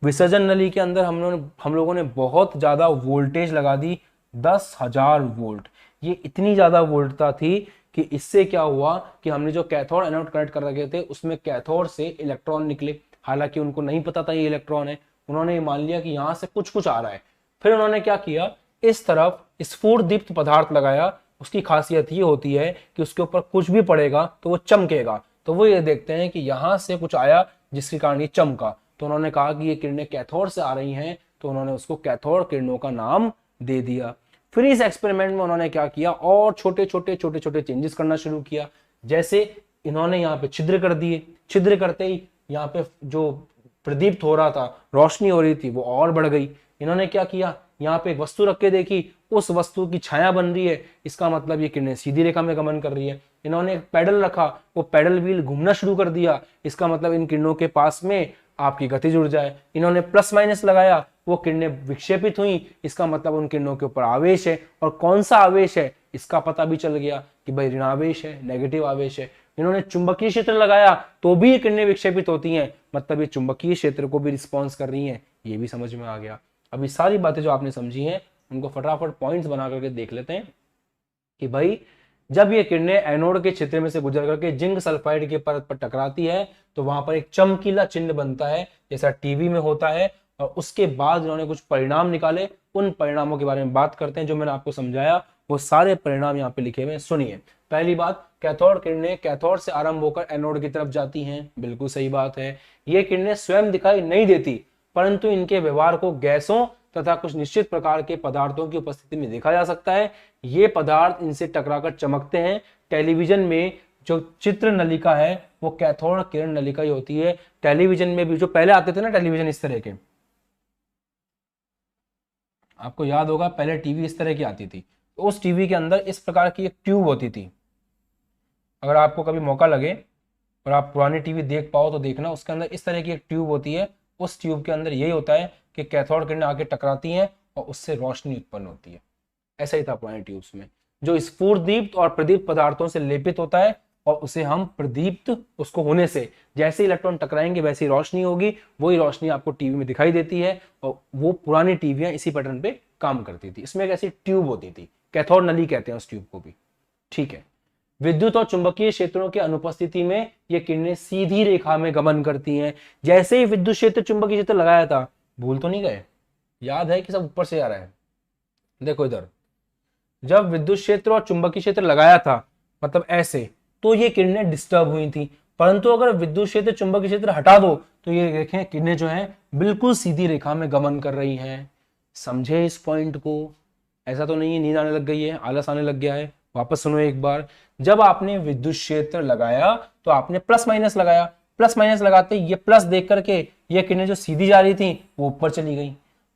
विसर्जन नली के अंदर हम लोगों ने बहुत ज्यादा वोल्टेज लगा दी, 10,000 वोल्ट। ये इतनी ज्यादा वोल्टता थी कि इससे क्या हुआ कि हमने जो कैथोड एनोड कनेक्ट कर रखे थे उसमें कैथोड से इलेक्ट्रॉन निकले। हालांकि उनको नहीं पता था ये इलेक्ट्रॉन है, उन्होंने मान लिया कि यहां से कुछ कुछ आ रहा है। फिर उन्होंने क्या किया, इस तरफ स्फुरदीप्त पदार्थ लगाया। उसकी खासियत ये होती है कि उसके ऊपर कुछ भी पड़ेगा तो वो चमकेगा। तो वो ये देखते हैं कि यहां से कुछ आया जिसके कारण ये चमका, तो उन्होंने कहा कि ये किरणें कैथोड से आ रही हैं, तो उन्होंने उसको कैथोड किरणों का नाम दे दिया। फिर इस एक्सपेरिमेंट में उन्होंने क्या किया, और छोटे छोटे चेंजेस करना शुरू किया। जैसे इन्होंने यहाँ पे छिद्र कर दिए, छिद्र करते ही यहाँ पे जो प्रदीप्त हो रहा था, रोशनी हो रही थी, वो और बढ़ गई। इन्होंने क्या किया, यहाँ पे एक वस्तु रख के देखी, उस वस्तु की छाया बन रही है, इसका मतलब ये किरणें सीधी रेखा में गमन कर रही है। इन्होंने एक पैडल रखा, वो पैडल व्हील घूमना शुरू कर दिया, इसका मतलब इन किरणों के पास में आपकी गतिज ऊर्जा है। इन्होंने प्लस माइनस लगाया, वो किरणें विक्षेपित हुई, इसका मतलब उन किरणों के ऊपर आवेश है, और कौन सा आवेश है इसका पता भी चल गया कि भाई ऋणावेश है, नेगेटिव आवेश है। इन्होंने चुंबकीय क्षेत्र लगाया तो भी किरणें विक्षेपित होती हैं, मतलब ये चुंबकीय क्षेत्र को भी रिस्पॉन्स कर रही हैं, ये भी समझ में आ गया। अभी सारी बातें जो आपने समझी हैं उनको फटाफट पॉइंट्स बना करके देख लेते हैं कि भाई जब ये किरणें एनोड के क्षेत्र में से गुजर करके जिंक सल्फाइड के परत पर टकराती है तो वहां पर एक चमकीला चिन्ह बनता है, जैसा टीवी में होता है। और उसके बाद इन्होंने कुछ परिणाम निकाले, उन परिणामों के बारे में बात करते हैं। जो मैंने आपको समझाया वो सारे परिणाम यहाँ पे लिखे हुए हैं, सुनिए। पहली बात, कैथोड किरणें कैथोड से आरंभ होकर एनोड की तरफ जाती हैं, बिल्कुल सही बात है। ये किरणें स्वयं दिखाई नहीं देती, परंतु इनके व्यवहार को गैसों तथा कुछ निश्चित प्रकार के पदार्थों की उपस्थिति में देखा जा सकता है। ये पदार्थ इनसे टकराकर चमकते हैं। टेलीविजन में जो चित्र नलिका है वो कैथोड किरण नलिका ही होती है। टेलीविजन में भी जो पहले आते थे ना टेलीविजन इस तरह के, आपको याद होगा पहले टीवी इस तरह की आती थी, तो उस टीवी के अंदर इस प्रकार की एक ट्यूब होती थी। अगर आपको कभी मौका लगे और आप पुरानी टीवी देख पाओ तो देखना, उसके अंदर इस तरह की एक ट्यूब होती है। उस ट्यूब के अंदर यही होता है कि कैथोड किरणें आके टकराती हैं और उससे रोशनी उत्पन्न होती है। ऐसा ही था पुरानी ट्यूब्स में। जो स्फुरदीप्त और प्रदीप्त पदार्थों से लेपित होता है और उसे हम प्रदीप्त, उसको होने से जैसे इलेक्ट्रॉन टकराएंगे वैसी रोशनी होगी, वही रोशनी आपको टीवी में दिखाई देती है। और वो पुरानी टीवियां इसी पैटर्न पे काम करती थी। इसमें एक ऐसी ट्यूब होती थी, कैथोड नली कहते हैं उस ट्यूब को भी। ठीक है, विद्युत और चुंबकीय क्षेत्रों की अनुपस्थिति में ये किरणें सीधी रेखा में गमन करती हैं। जैसे ही विद्युत क्षेत्र चुंबकीय क्षेत्र लगाया था, भूल तो नहीं गए, याद है कि सब ऊपर से आ रहा है। देखो इधर, जब विद्युत क्षेत्र और चुंबकीय क्षेत्र लगाया था, मतलब ऐसे, तो ये किरणें डिस्टर्ब हुई थी। परंतु अगर विद्युत क्षेत्र चुंबकीय क्षेत्र हटा दो तो ये देखें किरणें जो है बिल्कुल सीधी रेखा में गमन कर रही हैं। समझे इस पॉइंट को? ऐसा तो नहीं है नींद आने लग गई है, आलस आने लग गया है? वापस सुनो एक बार। जब आपने विद्युत क्षेत्र लगाया तो आपने प्लस माइनस लगाया, प्लस माइनस लगाते ये प्लस देख करके ये किरणें जो सीधी जा रही थी वो ऊपर चली गई।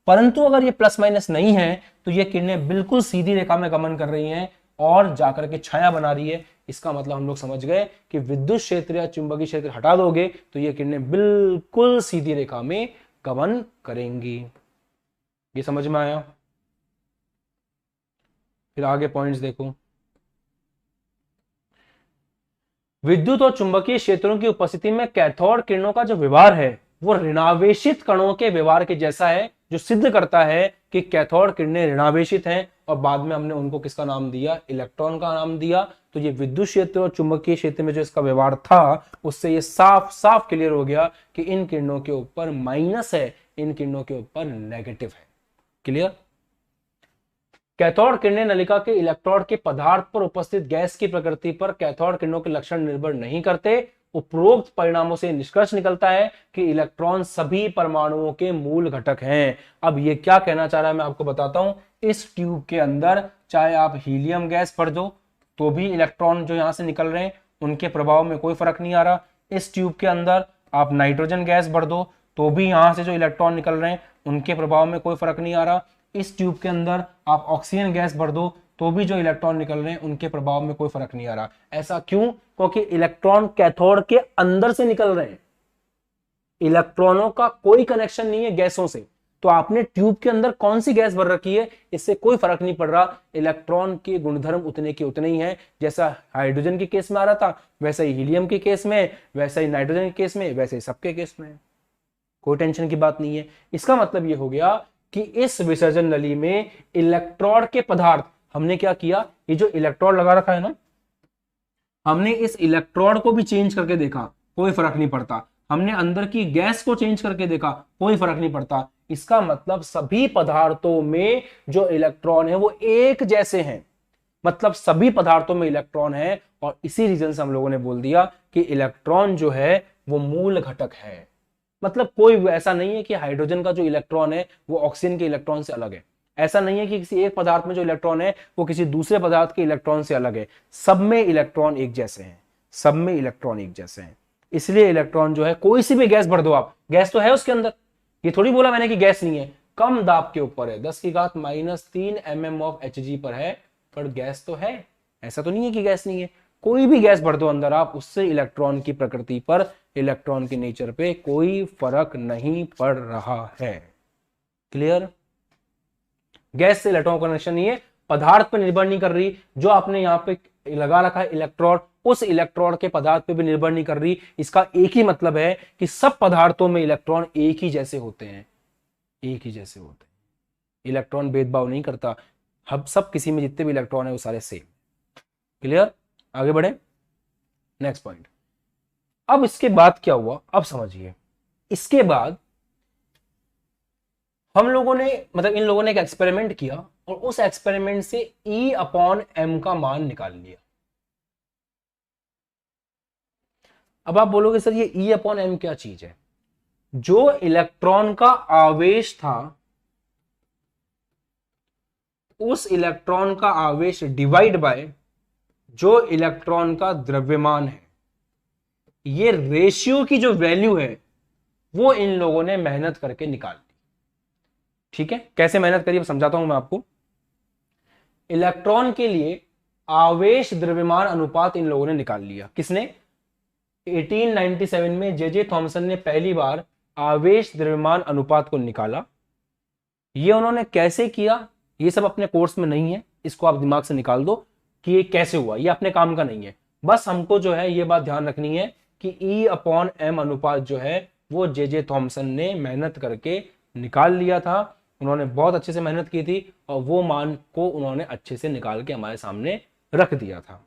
परंतु अगर ये प्लस माइनस नहीं है तो ये किरणें बिल्कुल सीधी रेखा में गमन कर रही हैं और जाकर के छाया बना रही है। इसका मतलब हम लोग समझ गए कि विद्युत क्षेत्र या चुंबकीय क्षेत्र हटा दोगे तो ये किरणें बिल्कुल सीधी रेखा में गमन करेंगी। ये समझ में आया? फिर आगे पॉइंट्स देखो। विद्युत और चुंबकीय क्षेत्रों की उपस्थिति में कैथोड किरणों का जो व्यवहार है वो ऋणावेशित कणों के व्यवहार के जैसा है, जो सिद्ध करता है कि कैथोड किरणें ऋणावेशित हैं। और बाद में हमने उनको किसका नाम दिया? इलेक्ट्रॉन का नाम दिया। तो ये विद्युत क्षेत्र और चुंबकीय क्षेत्र में जो इसका व्यवहार था उससे ये साफ साफ क्लियर हो गया कि इन किरणों के ऊपर माइनस है, इन किरणों के ऊपर नेगेटिव है। क्लियर? कैथोड किरणें नलिका के इलेक्ट्रोड के पदार्थ पर उपस्थित गैस की प्रकृति पर कैथोड किरणों के लक्षण निर्भर नहीं करते। उपरोक्त परिणामों से निष्कर्ष निकलता है कि इलेक्ट्रॉन सभी परमाणुओं के मूल घटक हैं। अब ये क्या कहना चाह रहा है मैं आपको बताता हूं। इस ट्यूब के अंदर चाहे आप हीलियम गैस भर दो तो भी इलेक्ट्रॉन जो यहां से निकल रहे हैं उनके प्रभाव में कोई फर्क नहीं आ रहा। इस ट्यूब के अंदर आप नाइट्रोजन गैस भर दो तो भी यहां से जो इलेक्ट्रॉन निकल रहे हैं उनके प्रभाव में कोई फर्क नहीं आ रहा। इस ट्यूब के अंदर आप ऑक्सीजन गैस भर दो तो भी जो इलेक्ट्रॉन निकल रहे हैं उनके प्रभाव में कोई फर्क नहीं आ रहा। ऐसा क्यों? क्योंकि इलेक्ट्रॉन कैथोड के अंदर से निकल रहे हैं, इलेक्ट्रॉनों का कोई कनेक्शन नहीं है गैसों से। तो आपने ट्यूब के अंदर कौन सी गैस भर रखी है इससे कोई फर्क नहीं पड़ रहा। इलेक्ट्रॉन के गुणधर्म उतने के उतने ही हैं। जैसा हाइड्रोजन के केस में आ रहा था वैसा ही हीलियम के केस में, वैसा ही नाइट्रोजन के केस में, वैसे ही सबके केस में। कोई टेंशन की बात नहीं है। इसका मतलब यह हो गया कि इस विसर्जन नली में इलेक्ट्रोड के पदार्थ, हमने क्या किया, ये जो इलेक्ट्रोड लगा रखा है ना, हमने इस इलेक्ट्रोड को भी चेंज करके देखा, कोई फर्क नहीं पड़ता। हमने अंदर की गैस को चेंज करके देखा, कोई फर्क नहीं पड़ता। इसका मतलब सभी पदार्थों में जो इलेक्ट्रॉन है वो एक जैसे हैं, मतलब सभी पदार्थों में इलेक्ट्रॉन है। और इसी रीजन से हम लोगों ने बोल दिया कि इलेक्ट्रॉन जो है वो मूल घटक है। मतलब कोई ऐसा नहीं है कि हाइड्रोजन का जो इलेक्ट्रॉन है वो ऑक्सीजन के इलेक्ट्रॉन से अलग है। ऐसा नहीं है कि किसी एक पदार्थ में जो इलेक्ट्रॉन है वो किसी दूसरे पदार्थ के इलेक्ट्रॉन से अलग है। सब में इलेक्ट्रॉन एक जैसे हैं, सब में इलेक्ट्रॉन एक जैसे हैं। इसलिए इलेक्ट्रॉन जो है, कोई सी भी गैस भर दो आप, गैस तो है उसके अंदर। ये थोड़ी बोला मैंने कि गैस नहीं है, कम दाब के ऊपर है, 10⁻³ mm ऑफ Hg पर है, पर गैस तो है। ऐसा तो नहीं है कि गैस नहीं है। कोई भी गैस भर दो अंदर आप, उससे इलेक्ट्रॉन की प्रकृति पर, इलेक्ट्रॉन के नेचर पे कोई फर्क नहीं पड़ रहा है। क्लियर? गैस से इलेक्ट्रॉन कनेक्शन नहीं है, पदार्थ पर निर्भर नहीं कर रही। जो आपने यहां पे लगा रखा है इलेक्ट्रोड, उस इलेक्ट्रोड के पदार्थ पे भी निर्भर नहीं कर रही। इसका एक ही मतलब है कि सब पदार्थों में इलेक्ट्रॉन एक ही जैसे होते हैं, एक ही जैसे होते हैं। इलेक्ट्रॉन भेदभाव नहीं करता। हम सब, किसी में जितने भी इलेक्ट्रॉन है वो सारे सेम। क्लियर? आगे बढ़े, नेक्स्ट पॉइंट। अब इसके बाद क्या हुआ, अब समझिए। इसके बाद हम लोगों ने, मतलब इन लोगों ने एक एक्सपेरिमेंट किया और उस एक्सपेरिमेंट से E/m का मान निकाल लिया। अब आप बोलोगे सर ये E/m क्या चीज है? जो इलेक्ट्रॉन का आवेश था, उस इलेक्ट्रॉन का आवेश डिवाइड बाय जो इलेक्ट्रॉन का द्रव्यमान है, ये रेशियो की जो वैल्यू है वो इन लोगों ने मेहनत करके निकाल ली। ठीक है, कैसे मेहनत करी समझाता हूं मैं आपको। इलेक्ट्रॉन के लिए आवेश द्रव्यमान अनुपात इन लोगों ने निकाल लिया। किसने? 1897 में जे थॉमसन ने पहली बार आवेश द्रव्यमान अनुपात को निकाला। ये उन्होंने कैसे किया ये सब अपने कोर्स में नहीं है, इसको आप दिमाग से निकाल दो। कि ये कैसे हुआ, ये अपने काम का नहीं है। बस हमको जो है ये बात ध्यान रखनी है कि E/m अनुपात जो है वो जे थॉमसन ने मेहनत करके निकाल लिया था। उन्होंने बहुत अच्छे से मेहनत की थी और वो मान को उन्होंने अच्छे से निकाल के हमारे सामने रख दिया था।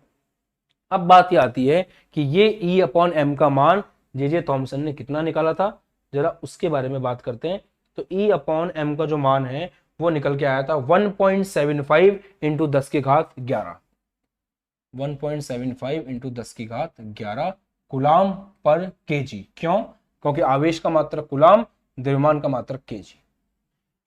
अब बात ये आती है कि ये E/m का मान जे थॉमसन ने कितना निकाला था, जरा उसके बारे में बात करते हैं। तो E/m का जो मान है वो निकल के आया था 1.75 इंटू 10 की घात 11, 1.75 इंटू 10 की घात 11 गुलाम पर केजी। क्यों? क्योंकि आवेश का मात्रक गुलाम, द्रव्यमान का मात्रक केजी।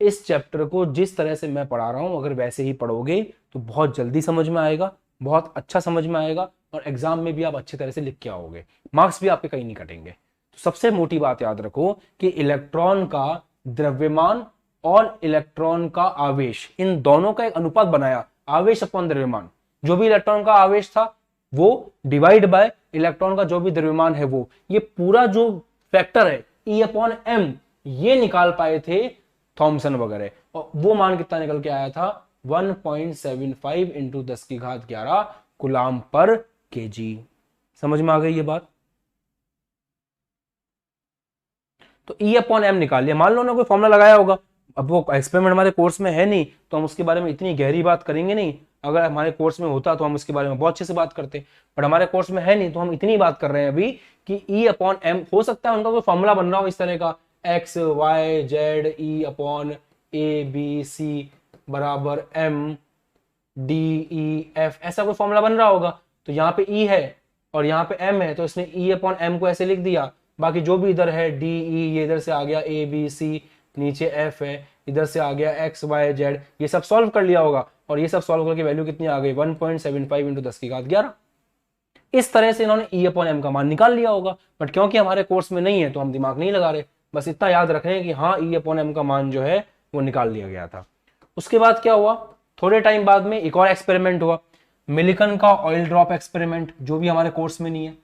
इस चैप्टर को जिस तरह से मैं पढ़ा रहा हूं अगर वैसे ही पढ़ोगे तो बहुत जल्दी समझ में आएगा, बहुत अच्छा समझ में आएगा और एग्जाम में भी आप अच्छी तरह से लिख के आओगे, मार्क्स भी आपके कहीं नहीं कटेंगे। तो सबसे मोटी बात याद रखो कि इलेक्ट्रॉन का द्रव्यमान और इलेक्ट्रॉन का आवेश, इन दोनों का एक अनुपात बनाया, आवेश अपॉन द्रव्यमान। जो भी इलेक्ट्रॉन का आवेश था वो डिवाइड बाय इलेक्ट्रॉन का जो भी द्रव्यमान है वो, ये पूरा जो फैक्टर है E/m ये निकाल पाए थे थॉमसन वगैरह। और वो मान कितना निकल के आया था 1.75 इंटू 10 की घात 11 गुलाम पर केजी। समझ में आ गई ये बात? तो E/m निकाल लिया। मान लो ना कोई फॉर्मूला लगाया होगा, अब वो एक्सपेरिमेंट हमारे कोर्स में है नहीं तो हम उसके बारे में इतनी गहरी बात करेंगे नहीं। अगर हमारे कोर्स में होता तो हम उसके बारे में बहुत अच्छे से बात करते, पर हमारे कोर्स में है नहीं तो हम इतनी बात कर रहे हैं अभी कि E/m हो सकता है उनका कोई फॉर्मूला बन रहा हो इस तरह का, x y z E/a/b/c बराबर m d/e/f, ऐसा कोई फॉर्मूला बन रहा होगा। तो यहाँ पे E है और यहाँ पे m है तो इसने E/m को ऐसे लिख दिया। बाकी जो भी इधर है d e, ये इधर से आ गया a b c, नीचे f है, इधर से आ गया x y z, ये सब सॉल्व कर लिया होगा और ये सब सॉल्व करके वैल्यू कितनी आ गई 1.75 इंटू 10 की घात 11। इस तरह से इन्होंने E/m का मान निकाल लिया होगा, बट क्योंकि हमारे कोर्स में नहीं है तो हम दिमाग नहीं लगा रहे, बस इतना याद रख रहे हैं कि हाँ E/m का मान जो है वो निकाल लिया गया था। उसके बाद क्या हुआ, थोड़े टाइम बाद में एक और एक्सपेरिमेंट हुआ, मिलिकन का ऑयल ड्रॉप एक्सपेरिमेंट, जो भी हमारे कोर्स में नहीं है,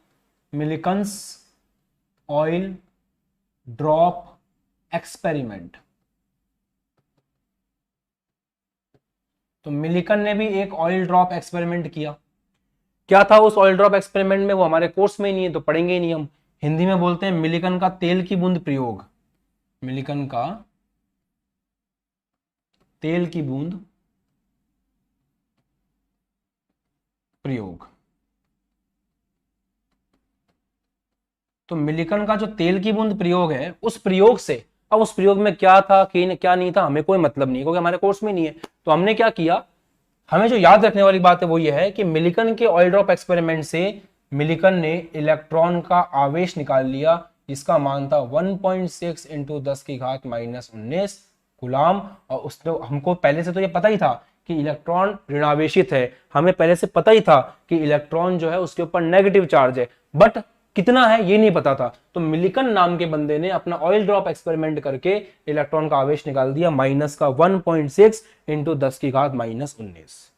मिलिकन्स ऑयल ड्रॉप एक्सपेरिमेंट। तो मिलिकन ने भी एक ऑयल ड्रॉप एक्सपेरिमेंट किया। क्या था उस ऑयल ड्रॉप एक्सपेरिमेंट में, वो हमारे कोर्स में ही नहीं है तो पढ़ेंगे ही नहीं हम। हिंदी में बोलते हैं मिलिकन का तेल की बूंद प्रयोग, मिलिकन का तेल की बूंद प्रयोग। तो मिलिकन का जो तेल की बूंद प्रयोग है, उस प्रयोग से, अब उस प्रयोग में क्या था क्या नहीं था हमें कोई मतलब नहीं क्योंकि हमारे कोर्स में नहीं है। तो हमने क्या किया, हमें जो याद रखने वाली बात है वो ये है कि मिलिकन के ऑयल ड्रॉप एक्सपेरिमेंट से मिलिकन ने इलेक्ट्रॉन का आवेश निकाल लिया जिसका मान था 1.6 इंटू 10 की घात -19 गुलाम। और उसने, हमको पहले से तो ये पता ही था कि इलेक्ट्रॉन ऋणावेशित है, हमें पहले से पता ही था कि इलेक्ट्रॉन जो है उसके ऊपर नेगेटिव चार्ज है, बट कितना है ये नहीं पता था। तो मिलिकन नाम के बंदे ने अपना ऑयल ड्रॉप एक्सपेरिमेंट करके इलेक्ट्रॉन का आवेश निकाल दिया माइनस का 1.6 इंटू 10 की घात -19।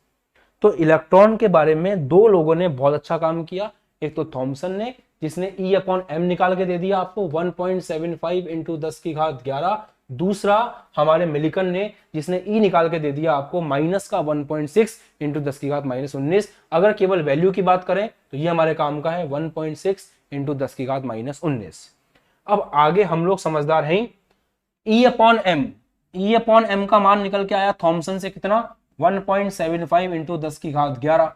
तो इलेक्ट्रॉन के बारे में दो लोगों ने बहुत अच्छा काम किया, एक तो थॉमसन ने जिसने E/m निकाल के दे दिया आपको 1.75 इंटू 10 की घात 11, दूसरा हमारे मिलिकन ने जिसने E निकाल के दे दिया आपको माइनस का 1.6 इंटू 10 की घात -19। अगर केवल वैल्यू की बात करें तो ये हमारे काम का है 1.6 इंटू 10 की घात -19। अब आगे हम लोग समझदार हैं। E/m का मान निकल के आया थॉमसन से कितना 1.75 इंटू 10 की घात 11।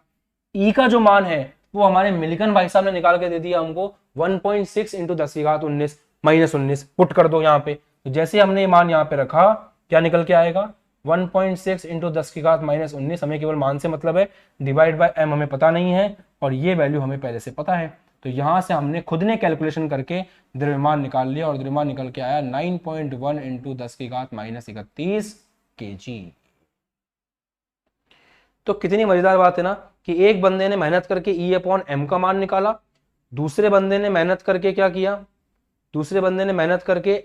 E का जो मान है वो हमारे मिलिकन भाई साहब ने निकाल के दे दिया हमको 1.6 इंटू 10 की घात -19 पुट कर दो यहाँ पे। तो जैसे हमने ये मान यहाँ पे रखा क्या निकल के आएगा 1.6 इंटू 10 की घात -19, हमें केवल मान से मतलब है, डिवाइड बाय m हमें पता नहीं है और ये वैल्यू हमें पहले से पता है। तो यहां से हमने खुद ने कैलकुलेशन करके द्रव्यमान निकाल लिया और द्रव्यमान निकल के आया 9.1 इंटू 10 की घात -31 kg। तो कितनी मजेदार बात है ना कि एक बंदे ने मेहनत करके E/m का मान निकाला, दूसरे बंदे ने मेहनत करके क्या किया, दूसरे बंदे ने मेहनत करके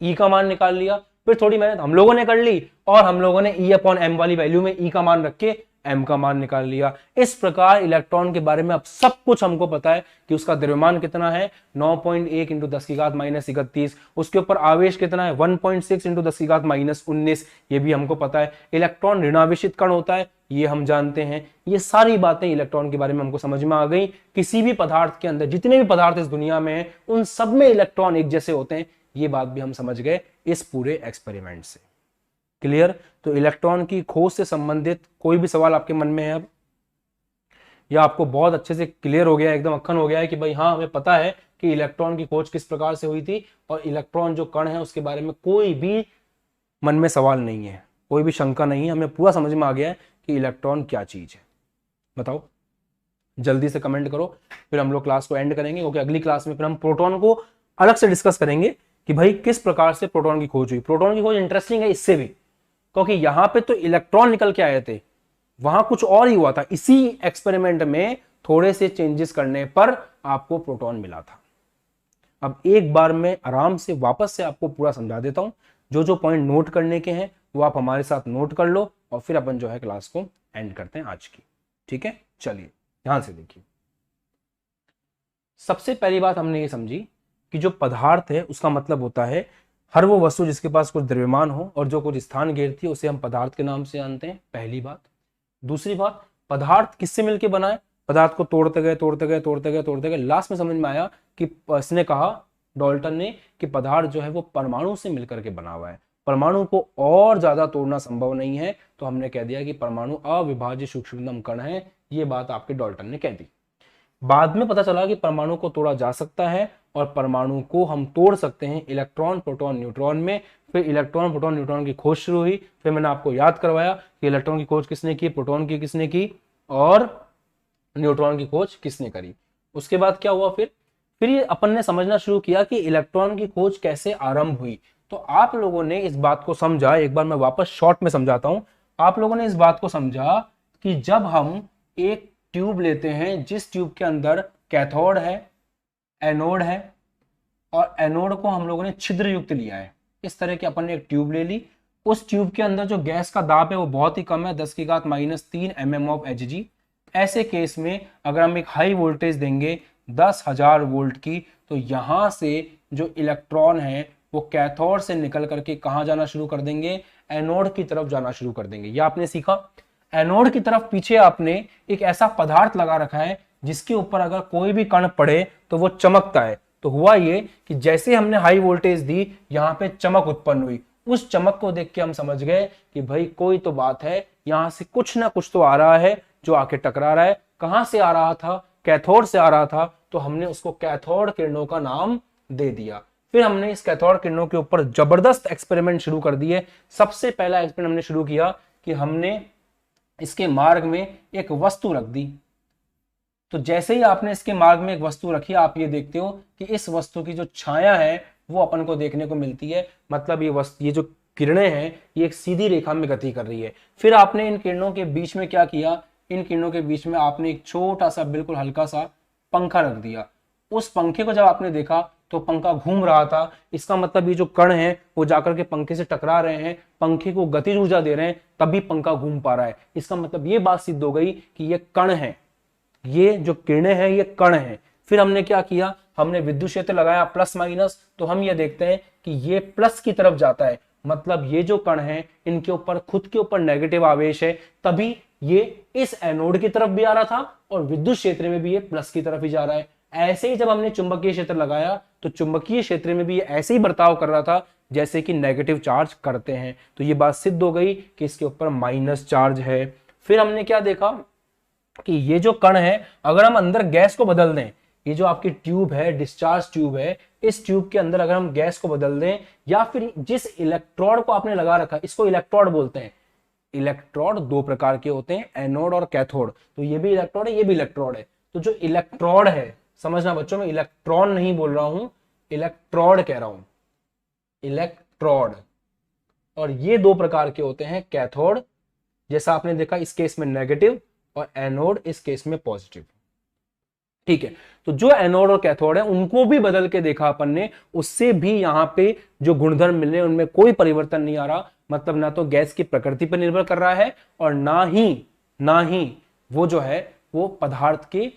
E का मान निकाल लिया, फिर थोड़ी मेहनत हम लोगों ने कर ली और हम लोगों ने E/m वाली वैल्यू में E का मान रख के m का मान निकाल लिया। इस प्रकार इलेक्ट्रॉन के बारे में अब सब कुछ हमको पता है कि उसका द्रव्यमान कितना है 9.1 इंटू 10 की घात -31, उसके ऊपर आवेश कितना है 1.6 इंटू 10 की घात -19, ये भी हमको पता है। इलेक्ट्रॉन ऋणावेशित कण होता है, ये हम जानते हैं। ये सारी बातें इलेक्ट्रॉन के बारे में हमको समझ में आ गई। किसी भी पदार्थ के अंदर जितने भी पदार्थ इस दुनिया में हैं उन सब में इलेक्ट्रॉन एक जैसे होते हैं, ये बात भी हम समझ गए इस पूरे एक्सपेरिमेंट से। क्लियर? तो इलेक्ट्रॉन की खोज से संबंधित कोई भी सवाल आपके मन में है अब, या आपको बहुत अच्छे से क्लियर हो गया, एकदम अक्खन हो गया है कि भाई हाँ हमें पता है कि इलेक्ट्रॉन की खोज किस प्रकार से हुई थी और इलेक्ट्रॉन जो कण है उसके बारे में कोई भी मन में सवाल नहीं है, कोई भी शंका नहीं है, हमें पूरा समझ में आ गया है कि इलेक्ट्रॉन क्या चीज है। बताओ, जल्दी से कमेंट करो, फिर हम लोग क्लास को एंड करेंगे, क्योंकि अगली क्लास में फिर हम प्रोटॉन को अलग से डिस्कस करेंगे कि भाई किस प्रकार से प्रोटॉन की खोज हुई। प्रोटॉन की खोज इंटरेस्टिंग है इससे भी, क्योंकि यहां पे तो इलेक्ट्रॉन निकल के आए थे, वहां कुछ और ही हुआ था, इसी एक्सपेरिमेंट में थोड़े से चेंजेस करने पर आपको प्रोटॉन मिला था। अब एक बार मैं आराम से वापस से आपको पूरा समझा देता हूं, जो जो पॉइंट नोट करने के हैं वो आप हमारे साथ नोट कर लो और फिर अपन जो है क्लास को एंड करते हैं आज की। ठीक है, चलिए ध्यान से देखिए। सबसे पहली बात हमने ये समझी कि जो पदार्थ है उसका मतलब होता है हर वो वस्तु जिसके पास कुछ द्रव्यमान हो और जो कुछ स्थान घेरती है उसे हम पदार्थ के नाम से जानते हैं, पहली बात। दूसरी बात, पदार्थ किससे मिलकर बना है? पदार्थ को तोड़ते गए तोड़ते गए तोड़ते गए तोड़ते गए, लास्ट में समझ में आया कि इसने कहा, डाल्टन ने, कि पदार्थ जो है वो परमाणु से मिलकर के बना हुआ है, परमाणु को और ज्यादा तोड़ना संभव नहीं है, तो हमने कह दिया कि परमाणु अविभाज्य सूक्ष्मतम कण है। ये बात आपके डाल्टन ने कह दी। बाद में पता चला कि परमाणु को तोड़ा जा सकता है और परमाणु को हम तोड़ सकते हैं इलेक्ट्रॉन प्रोटॉन न्यूट्रॉन में। फिर इलेक्ट्रॉन प्रोटॉन न्यूट्रॉन की खोज शुरू हुई। फिर मैंने आपको याद करवाया कि इलेक्ट्रॉन की खोज किसने की, प्रोटॉन की किसने की और न्यूट्रॉन की खोज किसने करी। उसके बाद क्या हुआ, फिर ये अपन ने समझना शुरू किया कि इलेक्ट्रॉन की खोज कैसे आरंभ हुई। तो आप लोगों ने इस बात को समझा, एक बार मैं वापस शॉर्ट में समझाता हूं। आप लोगों ने इस बात को समझा कि जब हम एक ट्यूब लेते हैं जिस ट्यूब के अंदर कैथोड है, एनोड है, और एनोड को हम लोगों ने छिद्र युक्त लिया है, इस तरह की अपन ने एक ट्यूब ले ली। उस ट्यूब के अंदर जो गैस का दाब है वो बहुत ही कम है, 10⁻³ mm ऑफ Hg। ऐसे केस में अगर हम एक हाई वोल्टेज देंगे 10,000 वोल्ट की, तो यहां से जो इलेक्ट्रॉन है वो कैथोड से निकल करके कहां जाना शुरू कर देंगे, एनोड की तरफ जाना शुरू कर देंगे। यह आपने सीखा। एनोड की तरफ पीछे आपने एक ऐसा पदार्थ लगा रखा है जिसके ऊपर अगर कोई भी कण पड़े तो वो चमकता है। तो हुआ ये कि जैसे हमने हाई वोल्टेज दी, यहां पे चमक उत्पन्न हुई। उस चमक को देख के हम समझ गए कि भाई कोई तो बात है, यहां से कुछ ना कुछ तो आ रहा है जो आके टकरा रहा है। कहां से आ रहा था? कैथोड से आ रहा था, तो हमने उसको कैथोड किरणों का नाम दे दिया। फिर हमने इस कैथोड किरणों के ऊपर जबरदस्त एक्सपेरिमेंट शुरू कर दिए। सबसे पहला एक्सपेरिमेंट हमने शुरू किया कि हमने इसके मार्ग में एक वस्तु रख दी। तो जैसे ही आपने इसके मार्ग में एक वस्तु रखी, आप ये देखते हो कि इस वस्तु की जो छाया है वो अपन को देखने को मिलती है। मतलब ये जो किरणें हैं ये एक सीधी रेखा में गति कर रही है। फिर आपने इन किरणों के बीच में क्या किया, इन किरणों के बीच में आपने एक छोटा सा बिल्कुल हल्का सा पंखा रख दिया। उस पंखे को जब आपने देखा तो पंखा घूम रहा था। इसका मतलब ये जो कण है वो जाकर के पंखे से टकरा रहे हैं, पंखे को गतिज ऊर्जा दे रहे हैं, तभी पंखा घूम पा रहा है। इसका मतलब ये बात सिद्ध हो गई कि ये कण है, ये जो किरणें हैं ये कण है। फिर हमने क्या किया, हमने विद्युत क्षेत्र लगाया प्लस माइनस, तो हम ये देखते हैं कि ये प्लस की तरफ जाता है। मतलब ये जो कण है इनके ऊपर खुद के ऊपर नेगेटिव आवेश है, तभी ये इस एनोड की तरफ भी आ रहा था और विद्युत क्षेत्र में भी ये प्लस की तरफ ही जा रहा है। ऐसे ही जब हमने चुंबकीय क्षेत्र लगाया तो चुंबकीय क्षेत्र में भी ये ऐसे ही बर्ताव कर रहा था जैसे कि नेगेटिव चार्ज करते हैं। तो ये बात सिद्ध हो गई कि इसके ऊपर माइनस चार्ज है। फिर हमने क्या देखा कि ये जो कण है, अगर हम अंदर गैस को बदल दें, ये जो आपकी ट्यूब है, डिस्चार्ज ट्यूब है, इस ट्यूब के अंदर अगर हम गैस को बदल दें, या फिर जिस इलेक्ट्रोड को आपने लगा रखा, इसको इलेक्ट्रोड बोलते हैं। इलेक्ट्रोड दो प्रकार के होते हैं, एनोड और कैथोड। तो ये भी इलेक्ट्रोड है, ये भी इलेक्ट्रोड है। तो जो इलेक्ट्रोड है, समझना बच्चों, मैं इलेक्ट्रॉन नहीं बोल रहा हूं, इलेक्ट्रोड कह रहा हूं, इलेक्ट्रोड। और ये दो प्रकार के होते हैं, कैथोड जैसा आपने देखा इस केस में नेगेटिव, और एनोड इस केस में पॉजिटिव। ठीक है, तो जो एनोड और कैथोड है उनको भी बदल के देखा अपन ने, उससे भी यहां पे जो गुणधर्म मिले उनमें कोई परिवर्तन नहीं आ रहा। मतलब ना तो गैस की प्रकृति पर निर्भर कर रहा है और ना ही वो जो है वो पदार्थ के,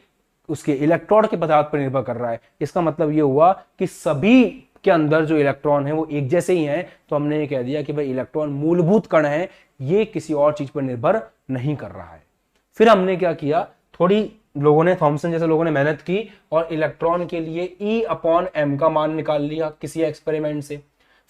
उसके इलेक्ट्रोड के पदार्थ पर निर्भर कर रहा है। इसका मतलब ये हुआ कि सभी के अंदर जो इलेक्ट्रॉन है वो एक जैसे ही हैं, तो हमने ये कह दिया कि भाई इलेक्ट्रॉन मूलभूत कण है, ये किसी और चीज पर निर्भर नहीं कर रहा है। फिर हमने क्या किया, थोड़ी लोगों ने, थॉमसन जैसे लोगों ने मेहनत की और इलेक्ट्रॉन के लिए E/m का मान निकाल लिया किसी एक्सपेरिमेंट से।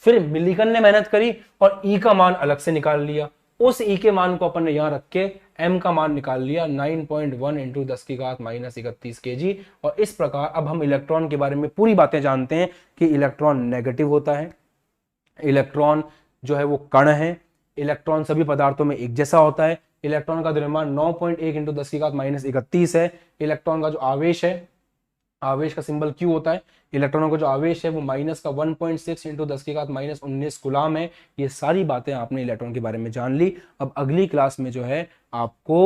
फिर मिलिकन ने मेहनत करी और E का मान अलग से निकाल लिया। उस E के मान को अपन ने यहां रख के M का मान निकाल लिया 9.1 इंटू 10⁻31 kg। और इस प्रकार अब हम इलेक्ट्रॉन के बारे में पूरी बातें जानते हैं कि इलेक्ट्रॉन नेगेटिव होता है, इलेक्ट्रॉन जो है वो कण है, इलेक्ट्रॉन सभी पदार्थों में एक जैसा होता है, इलेक्ट्रॉन का द्रव्यमान 9.1 इंटू 10⁻31 है, इलेक्ट्रॉन का जो आवेश है, आवेश का सिंबल Q होता है, इलेक्ट्रॉनों का जो आवेश है वो -1.6 इंटू 10⁻19 कूलाम है। ये सारी बातें आपने इलेक्ट्रॉन के बारे में जान ली। अब अगली क्लास में जो है आपको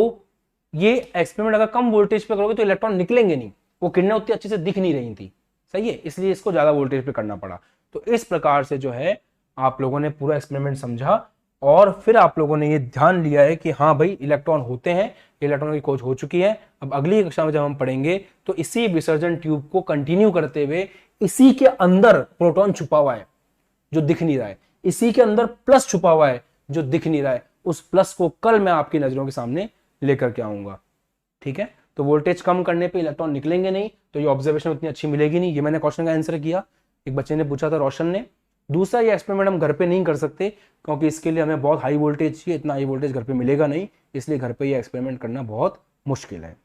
ये एक्सपेरिमेंट अगर कम वोल्टेज पे करोगे तो इलेक्ट्रॉन निकलेंगे नहीं, वो किरणें उतनी अच्छे से दिख नहीं रही थी, सही है, इसलिए इसको ज्यादा वोल्टेज पे करना पड़ा। तो इस प्रकार से जो है आप लोगों ने पूरा एक्सपेरिमेंट समझा और फिर आप लोगों ने ये ध्यान लिया है कि हाँ भाई इलेक्ट्रॉन होते हैं, इलेक्ट्रॉन की खोज हो चुकी है। अब अगली कक्षा में जब हम पढ़ेंगे तो इसी विसर्जन ट्यूब को कंटिन्यू करते हुए इसी के अंदर प्रोटॉन छुपा हुआ है जो दिख नहीं रहा है, इसी के अंदर प्लस छुपा हुआ है जो दिख नहीं रहा है, उस प्लस को कल मैं आपकी नजरों के सामने लेकर के आऊंगा। ठीक है, तो वोल्टेज कम करने पे इलेक्ट्रॉन निकलेंगे नहीं, तो ये ऑब्जर्वेशन उतनी अच्छी मिलेगी नहीं। ये मैंने क्वेश्चन का आंसर किया, एक बच्चे ने पूछा था रोशन ने। दूसरा, ये एक्सपेरिमेंट हम घर पे नहीं कर सकते क्योंकि इसके लिए हमें बहुत हाई वोल्टेज चाहिए, इतना हाई वोल्टेज घर पे मिलेगा नहीं, इसलिए घर पे ये एक्सपेरिमेंट करना बहुत मुश्किल है।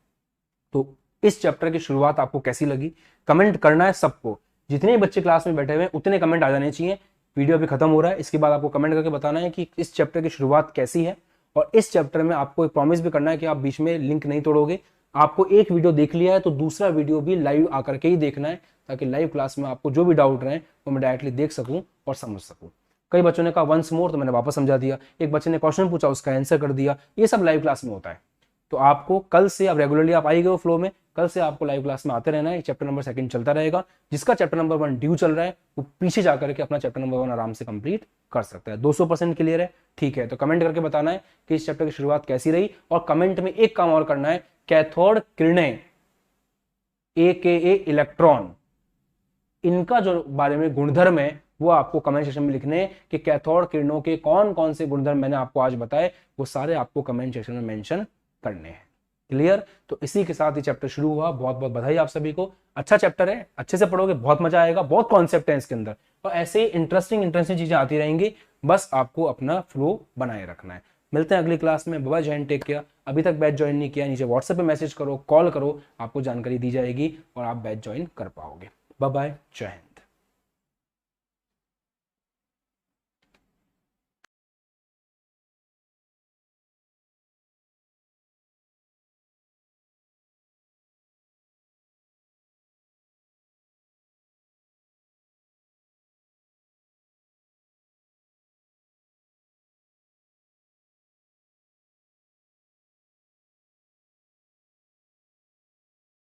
तो इस चैप्टर की शुरुआत आपको कैसी लगी कमेंट करना है सबको, जितने बच्चे क्लास में बैठे हुए हैं उतने कमेंट आ जाने चाहिए। वीडियो अभी खत्म हो रहा है, इसके बाद आपको कमेंट करके बताना है कि इस चैप्टर की शुरुआत कैसी है। और इस चैप्टर में आपको एक प्रॉमिस भी करना है कि आप बीच में लिंक नहीं तोड़ोगे। आपको एक वीडियो देख लिया है तो दूसरा वीडियो भी लाइव आकर के ही देखना है, ताकि लाइव क्लास में आपको जो भी डाउट रहे वो मैं डायरेक्टली देख सकूं और समझ सकूं। कई बच्चों ने कहा वंस मोर, तो मैंने वापस समझा दिया। एक बच्चे ने क्वेश्चन पूछा, उसका आंसर कर दिया। ये सब लाइव क्लास में होता है। तो आपको कल से, अब रेगुलरली आप आइए फ्लो में, कल से आपको लाइव क्लास में आते रहना है। चैप्टर नंबर 2 चलता रहेगा। जिसका चैप्टर नंबर 1 ड्यू चल रहा है वो पीछे जाकर के अपना चैप्टर नंबर 1 आराम से कंप्लीट कर सकता है। 200% क्लियर है? ठीक है, तो कमेंट करके बताना है कि इस चैप्टर की शुरुआत कैसी रही। और कमेंट में एक काम और करना है, कैथोड किरणें AKA इलेक्ट्रॉन, इनका जो बारे में गुणधर्म है वो आपको कमेंट सेक्शन में लिखने हैं कि कैथोड किरणों के कौन कौन से गुणधर्म मैंने आपको आज बताए, वो सारे आपको कमेंट सेक्शन में मेंशन करने हैं। क्लियर? तो इसी के साथ ये चैप्टर शुरू हुआ। बहुत बहुत बधाई आप सभी को। अच्छा चैप्टर है, अच्छे से पढ़ोगे बहुत मजा आएगा, बहुत कॉन्सेप्ट है इसके अंदर, और ऐसे इंटरेस्टिंग चीजें आती रहेंगी। बस आपको अपना फ्लो बनाए रखना है। मिलते हैं अगली क्लास में। बाय, जय हिंद, टेक केयर। अभी तक बैच ज्वाइन नहीं किया, नीचे व्हाट्सएप पे मैसेज करो, कॉल करो, आपको जानकारी दी जाएगी और आप बैच ज्वाइन कर पाओगे। बाय बाय, जय हिंद।